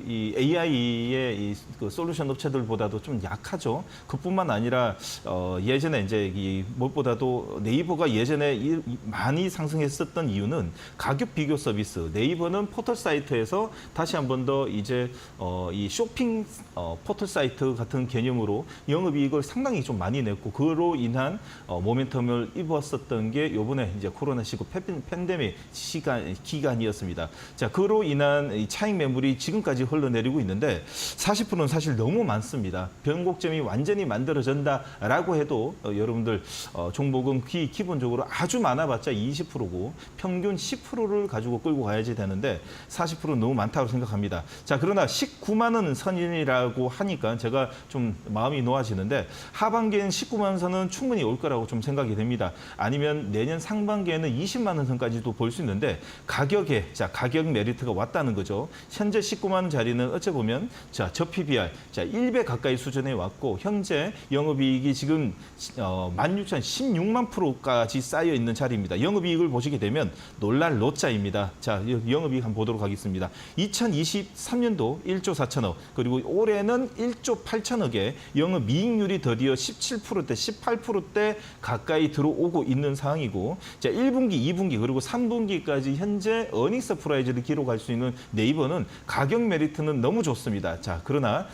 AI의 그 솔루션 업체들보다도 좀 약하죠. 그뿐만 아니라 예전에 이제 무엇보다도 네이버가 예전에 많이 상승했었던 이유는 가격 비교 서비스. 네이버는 포털 사이트에서 다시 한 번 더 이제 이 쇼핑 포털 사이트 같은 개념으로 영업이익을 상당히 좀 많이 냈고 그로 인한 모멘텀을 어려웠었던 게 요번에 이제 코로나19 팬데믹 기간이었습니다. 자, 그로 인한 이 차익 매물이 지금까지 흘러내리고 있는데 40%는 사실 너무 많습니다. 변곡점이 완전히 만들어진다라고 해도 여러분들 종목은 기본적으로 아주 많아봤자 20%고 평균 10%를 가지고 끌고 가야지 되는데 40%는 너무 많다고 생각합니다. 자, 그러나 19만 원 선이라고 하니까 제가 좀 마음이 놓아지는데 하반기에는 19만 선은 충분히 올 거라고 좀 생각이 됩니다. 아니면 내년 상반기에는 20만 원 선까지도 볼 수 있는데 가격 메리트가 왔다는 거죠. 현재 19만 원 자리는 어째 보면 저 PBR 1배 가까이 수준에 왔고 현재 영업이익이 지금 16,016만 프로까지 쌓여 있는 자리입니다. 영업이익을 보시게 되면 놀랄 노자입니다. 자, 영업이익 한번 보도록 하겠습니다. 2023년도 1조 4천억, 그리고 올해는 1조 8천억에 영업이익률이 드디어 17%대, 18%대 가까이 들어오고 있는 상황이고, 자, 1분기, 2분기, 그리고 3분기까지 현재 어닝 서프라이즈를 기록할 수 있는 네이버는 가격 메리트는 너무 좋습니다. 자, 그러나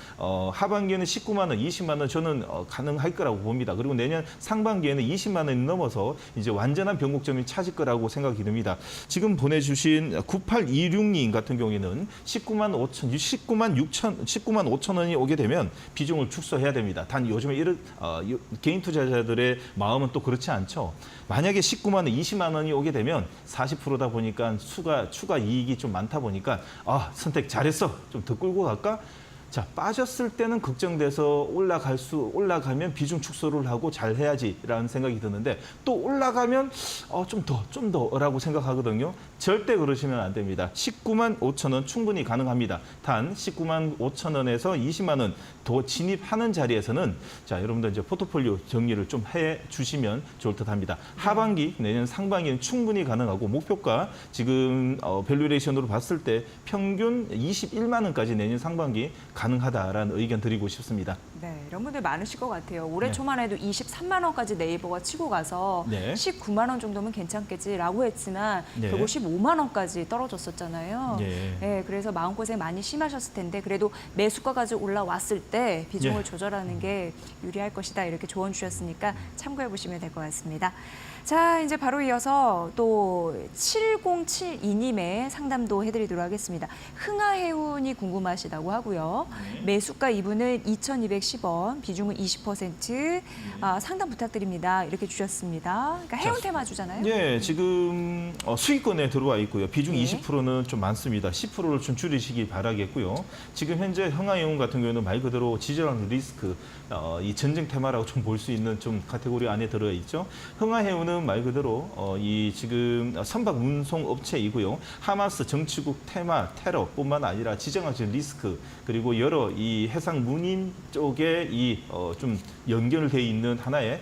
하반기에는 19만 원, 20만 원 저는 가능할 거라고 봅니다. 그리고 내년 상반기에는 20만 원이 넘어서 이제 완전한 변곡점이 찾을 거라고 생각이 듭니다. 지금 보내주신 9826님 같은 경우에는 19만 5천 원이 오게 되면 비중을 축소해야 됩니다. 단 요즘에 이런 개인 투자자들의 마음은 또 그렇지 않죠. 만약에 19만 원, 20만 원이 오게 되면 40%다 보니까 추가 이익이 좀 많다 보니까 선택 잘했어. 좀 더 끌고 갈까? 자, 빠졌을 때는 걱정돼서 올라가면 비중 축소를 하고 잘 해야지라는 생각이 드는데 또 올라가면 좀 더라고 생각하거든요. 절대 그러시면 안 됩니다. 19만 5천 원 충분히 가능합니다. 단 19만 5천 원에서 20만 원 더 진입하는 자리에서는 자, 여러분들 이제 포트폴리오 정리를 좀 해 주시면 좋을 듯합니다. 하반기, 내년 상반기는 충분히 가능하고 목표가 지금 밸류레이션으로 봤을 때 평균 21만 원까지 내년 상반기 가능하다라는 의견 드리고 싶습니다. 네, 이런 분들 많으실 것 같아요. 올해 네. 초만 해도 23만 원까지 네이버가 치고 가서 네. 19만 원 정도면 괜찮겠지라고 했지만 네. 결국 15만 원까지 떨어졌었잖아요. 네. 네, 그래서 마음고생 많이 심하셨을 텐데 그래도 매수가까지 올라왔을 때 비중을 네. 조절하는 게 유리할 것이다. 이렇게 조언 주셨으니까 참고해 보시면 될 것 같습니다. 자, 이제 바로 이어서 또 7072님의 상담도 해드리도록 하겠습니다. 흥하해운이 궁금하시다고 하고요. 매수가 이분은 2,210원, 비중은 20%, 상담 부탁드립니다. 이렇게 주셨습니다. 그러니까 해운 테마주잖아요. 네, 지금 수익권에 들어와 있고요. 비중 네. 20%는 좀 많습니다. 10%를 좀 줄이시기 바라겠고요. 지금 현재 흥하해운 같은 경우는 말 그대로 지정학 리스크, 이 전쟁 테마라고 좀 볼 수 있는 좀 카테고리 안에 들어 있죠. 흥하해운은 말 그대로 이 지금 선박 운송 업체이고요. 하마스 정치국 테러뿐만 아니라 지정학적 리스크, 그리고 여러 이 해상 문인 쪽에 이 좀 연결돼 있는 하나의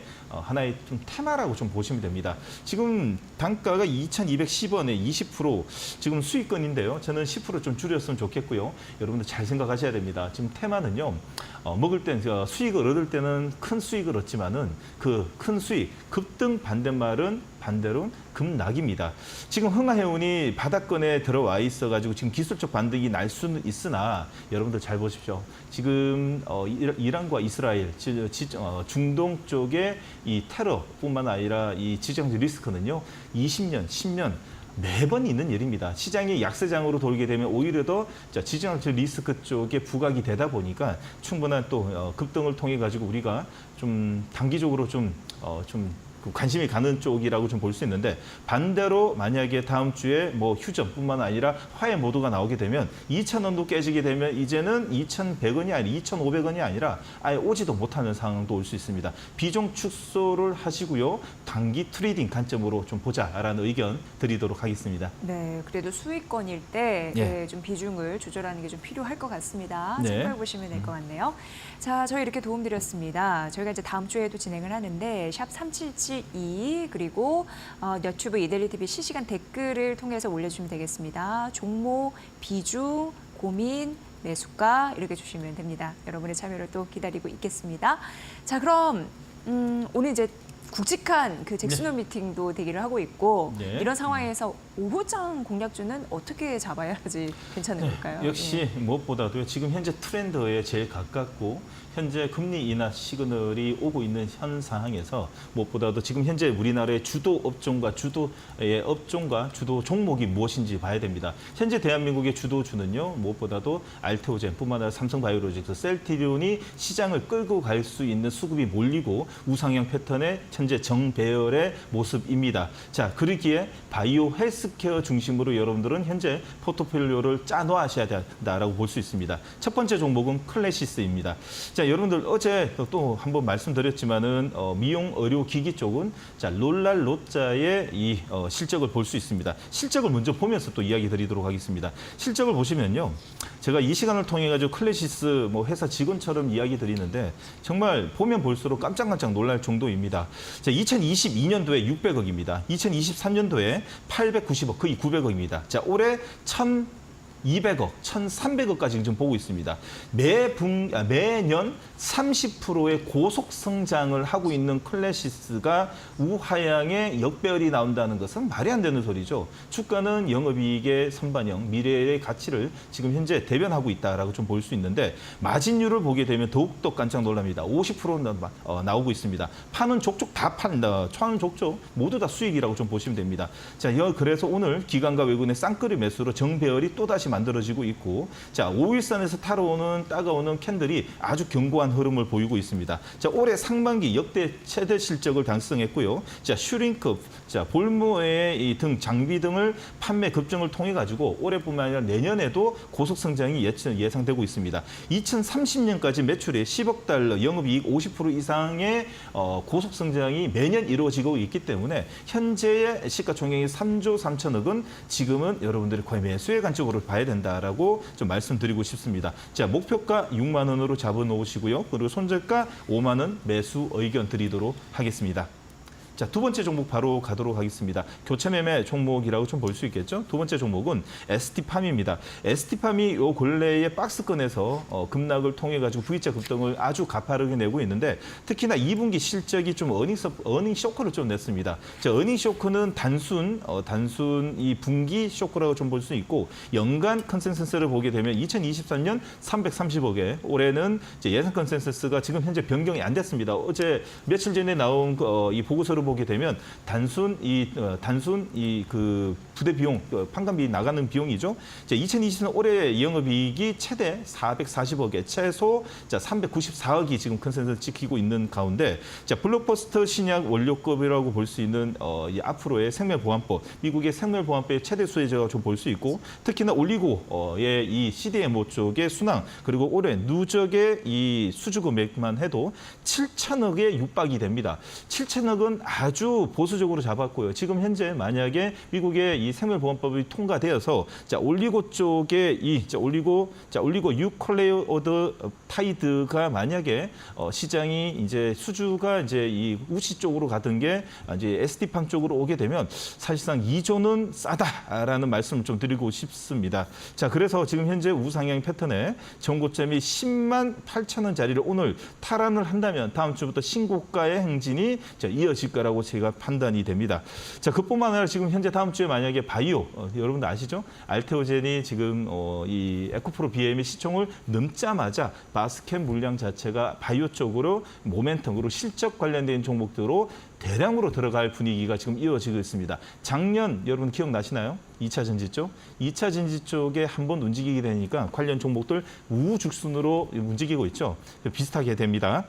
좀 테마라고 좀 보시면 됩니다. 지금 단가가 2,210원에 20% 지금 수익권인데요. 저는 10% 좀 줄였으면 좋겠고요. 여러분들 잘 생각하셔야 됩니다. 지금 테마는요. 먹을 때 수익을 얻을 때는 큰 수익을 얻지만은 그 큰 수익 급등 반대로 급락입니다. 지금 흥하해운이 바닥권에 들어와 있어가지고 지금 기술적 반등이 날 수는 있으나 여러분들 잘 보십시오. 지금 이란과 이스라엘, 중동 쪽에 이 테러뿐만 아니라 이 지정적 리스크는요 20년, 10년 매번 있는 일입니다. 시장이 약세장으로 돌게 되면 오히려 더 지정학적 리스크 쪽에 부각이 되다 보니까 충분한 또 급등을 통해 가지고 우리가 좀 단기적으로 좀 관심이 가는 쪽이라고 좀 볼 수 있는데 반대로 만약에 다음 주에 뭐 휴전뿐만 아니라 화해 모드가 나오게 되면 2,000원도 깨지게 되면 이제는 2,100원이 아니라 2,500원이 아니라 아예 오지도 못하는 상황도 올 수 있습니다. 비중 축소를 하시고요. 단기 트레이딩 관점으로 좀 보자라는 의견 드리도록 하겠습니다. 네, 그래도 수익권일 때 예. 좀 비중을 조절하는 게 좀 필요할 것 같습니다. 네. 참고해 보시면 될 것 같네요. 자, 저희 이렇게 도움드렸습니다. 저희가 이제 다음 주에도 진행을 하는데 샵 3772 그리고 너튜브 이데리 TV 실시간 댓글을 통해서 올려주시면 되겠습니다. 종목, 비중, 고민, 매수가 이렇게 주시면 됩니다. 여러분의 참여를 또 기다리고 있겠습니다. 자, 그럼 오늘 이제 굵직한 그 잭슨홀 미팅도 대기를 하고 있고 네. 이런 상황에서 오후장 공략주는 어떻게 잡아야지 괜찮은 걸까요? 역시 무엇보다도 지금 현재 트렌드에 제일 가깝고 현재 금리 인하 시그널이 오고 있는 현 상황에서 무엇보다도 지금 현재 우리나라의 주도 업종과 주도 종목이 무엇인지 봐야 됩니다. 현재 대한민국의 주도주는요, 무엇보다도 알테오젠뿐만 아니라 삼성바이오로직스, 셀트리온이 시장을 끌고 갈 수 있는 수급이 몰리고 우상향 패턴의 현재 정배열의 모습입니다. 자, 그러기에 바이오 헬스케어 중심으로 여러분들은 현재 포트폴리오를 짜놓으셔야 된다라고 볼 수 있습니다. 첫 번째 종목은 클래시스입니다. 자, 여러분들 어제 또 한번 말씀드렸지만은 미용 의료 기기 쪽은 자, 롤랄 로자의 이 실적을 볼 수 있습니다. 실적을 먼저 보면서 또 이야기 드리도록 하겠습니다. 실적을 보시면요. 제가 이 시간을 통해 가지고 클래시스 뭐 회사 직원처럼 이야기 드리는데 정말 보면 볼수록 깜짝깜짝 놀랄 정도입니다. 자, 2022년도에 600억입니다. 2023년도에 890억, 거의 900억입니다. 자, 올해 1,200억, 1,300억까지 지금 보고 있습니다. 매년 30%의 고속 성장을 하고 있는 클래시스가 우하향의 역배열이 나온다는 것은 말이 안 되는 소리죠. 주가는 영업이익의 선반영, 미래의 가치를 지금 현재 대변하고 있다라고 좀 볼 수 있는데 마진율을 보게 되면 더욱더 깜짝 놀랍니다. 50% 나오고 있습니다. 파는 족족 다 판다. 파는 족족 모두 다 수익이라고 좀 보시면 됩니다. 자, 그래서 오늘 기관과 외국인의 쌍끌이 매수로 정배열이 또다시 만들어지고 있고, 자, 5일선에서 타러오는 따가오는 캔들이 아주 견고한 흐름을 보이고 있습니다. 자, 올해 상반기 역대 최대 실적을 달성했고요. 자, 슈링크, 자, 볼모의 이 등 장비 등을 판매 급증을 통해 가지고 올해뿐만 아니라 내년에도 고속 성장이 예상되고 있습니다. 2030년까지 매출이 10억 달러, 영업이익 50% 이상의 고속 성장이 매년 이루어지고 있기 때문에 현재의 시가총액이 3조 3천억은 지금은 여러분들이 거의 매수의 관점으로 봐야 된다라고 좀 말씀드리고 싶습니다. 자, 목표가 6만 원으로 잡아놓으시고요. 그리고 손절가 5만 원 매수 의견 드리도록 하겠습니다. 자, 두 번째 종목 바로 가도록 하겠습니다. 교체 매매 종목이라고 좀 볼 수 있겠죠. 두 번째 종목은 ST팜입니다. ST팜이 요 근래에 박스권에서 급락을 통해 가지고 V자 급등을 아주 가파르게 내고 있는데 특히나 2분기 실적이 좀 어닝 쇼크를 좀 냈습니다. 자, 어닝 쇼크는 단순 이 분기 쇼크라고 좀 볼 수 있고 연간 컨센서스를 보게 되면 2023년 330억에 올해는 이제 예상 컨센서스가 지금 현재 변경이 안 됐습니다. 어제 며칠 전에 나온 이 보고서를 보게 되면 단순 이 그 부대 비용, 판관비 나가는 비용이죠. 2020년 올해 영업이익이 최대 440억에 최소 394억이 지금 컨센서스 지키고 있는 가운데 블록버스터 신약 원료급이라고 볼 수 있는 이 앞으로의 생명보안법, 미국의 생명보안법의 최대 수혜자가 좀 볼 수 있고 특히나 올리고의 이 CDMO 쪽의 순항 그리고 올해 누적의 이 수주 금액만 해도 7천억에 육박이 됩니다. 7천억은 아주 보수적으로 잡았고요. 지금 현재 만약에 미국의 이 생물보안법이 통과되어서 올리고 쪽에 올리고 유클레오타이드가 만약에 시장이 이제 수주가 이제 이 우시 쪽으로 가던 게 이제 ST팜 쪽으로 오게 되면 사실상 2조는 싸다라는 말씀을 좀 드리고 싶습니다. 자, 그래서 지금 현재 우상향 패턴에 전고점이 10만 8천 원짜리를 오늘 탈환을 한다면 다음 주부터 신고가의 행진이 이어질 거라고 제가 판단이 됩니다. 자, 그뿐만 아니라 지금 현재 다음 주에 만약에 바이오, 여러분들 아시죠? 알테오젠이 지금 이 에코프로 BM의 시총을 넘자마자 바스켓 물량 자체가 바이오 쪽으로 모멘텀으로 실적 관련된 종목들로 대량으로 들어갈 분위기가 지금 이어지고 있습니다. 작년 여러분 기억나시나요? 2차 전지 쪽. 2차 전지 쪽에 한번 움직이게 되니까 관련 종목들 우후죽순으로 움직이고 있죠. 비슷하게 됩니다.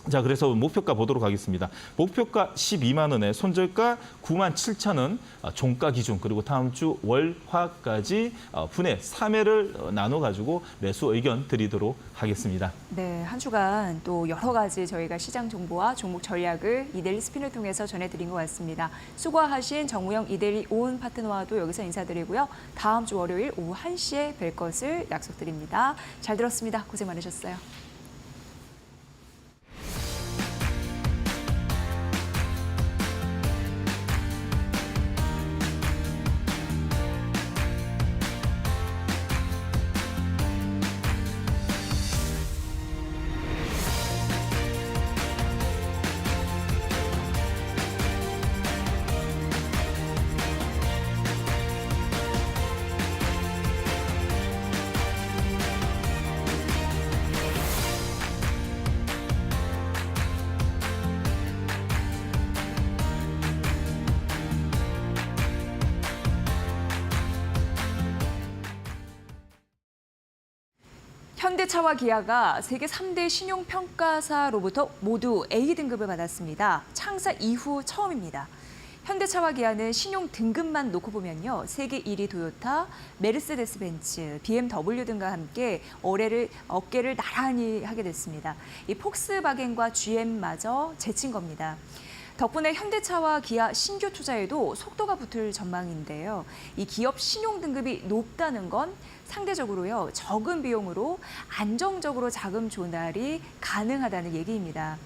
자, 그래서 목표가 보도록 하겠습니다. 목표가 12만 원에 손절가 9만 7천 원, 종가 기준 그리고 다음 주 월화까지 분해 3회를 나눠가지고 매수 의견 드리도록 하겠습니다. 네, 한 주간 또 여러 가지 저희가 시장 정보와 종목 전략을 이데일리 스핀을 통해서 전해드린 것 같습니다. 수고하신 정우영 이데일리 온 파트너와도 여기서 인사드리고요. 다음 주 월요일 오후 1시에 뵐 것을 약속드립니다. 잘 들었습니다. 고생 많으셨어요. 현대차와 기아가 세계 3대 신용평가사로부터 모두 A 등급을 받았습니다. 창사 이후 처음입니다. 현대차와 기아는 신용 등급만 놓고 보면요. 세계 1위 도요타, 메르세데스 벤츠, BMW 등과 함께 어깨를 나란히 하게 됐습니다. 이 폭스바겐과 GM마저 제친 겁니다. 덕분에 현대차와 기아 신규 투자에도 속도가 붙을 전망인데요. 이 기업 신용 등급이 높다는 건 상대적으로요, 적은 비용으로 안정적으로 자금 조달이 가능하다는 얘기입니다.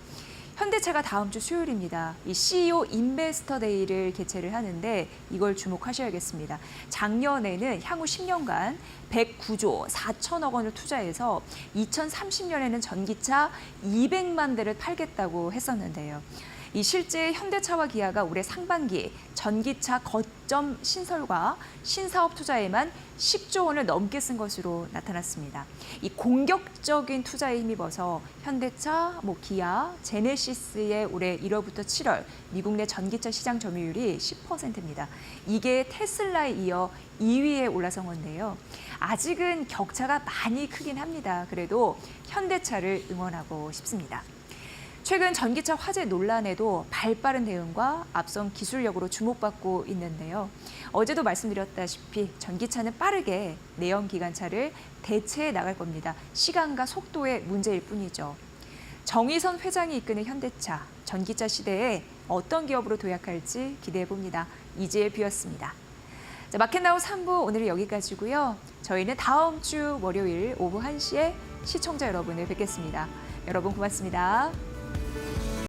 현대차가 다음 주 수요일입니다. 이 CEO 인베스터 데이를 개최를 하는데 이걸 주목하셔야겠습니다. 작년에는 향후 10년간 109조 4천억 원을 투자해서 2030년에는 전기차 200만 대를 팔겠다고 했었는데요. 이 실제 현대차와 기아가 올해 상반기 전기차 거점 신설과 신사업 투자에만 10조 원을 넘게 쓴 것으로 나타났습니다. 이 공격적인 투자에 힘입어서 현대차, 기아, 제네시스의 올해 1월부터 7월 미국 내 전기차 시장 점유율이 10%입니다. 이게 테슬라에 이어 2위에 올라선 건데요. 아직은 격차가 많이 크긴 합니다. 그래도 현대차를 응원하고 싶습니다. 최근 전기차 화재 논란에도 발빠른 대응과 앞선 기술력으로 주목받고 있는데요. 어제도 말씀드렸다시피 전기차는 빠르게 내연기관차를 대체해 나갈 겁니다. 시간과 속도의 문제일 뿐이죠. 정의선 회장이 이끄는 현대차, 전기차 시대에 어떤 기업으로 도약할지 기대해 봅니다. 이지혜 뷰였습니다. 자, 마켓나우 3부 오늘은 여기까지고요. 저희는 다음 주 월요일 오후 1시에 시청자 여러분을 뵙겠습니다. 여러분 고맙습니다.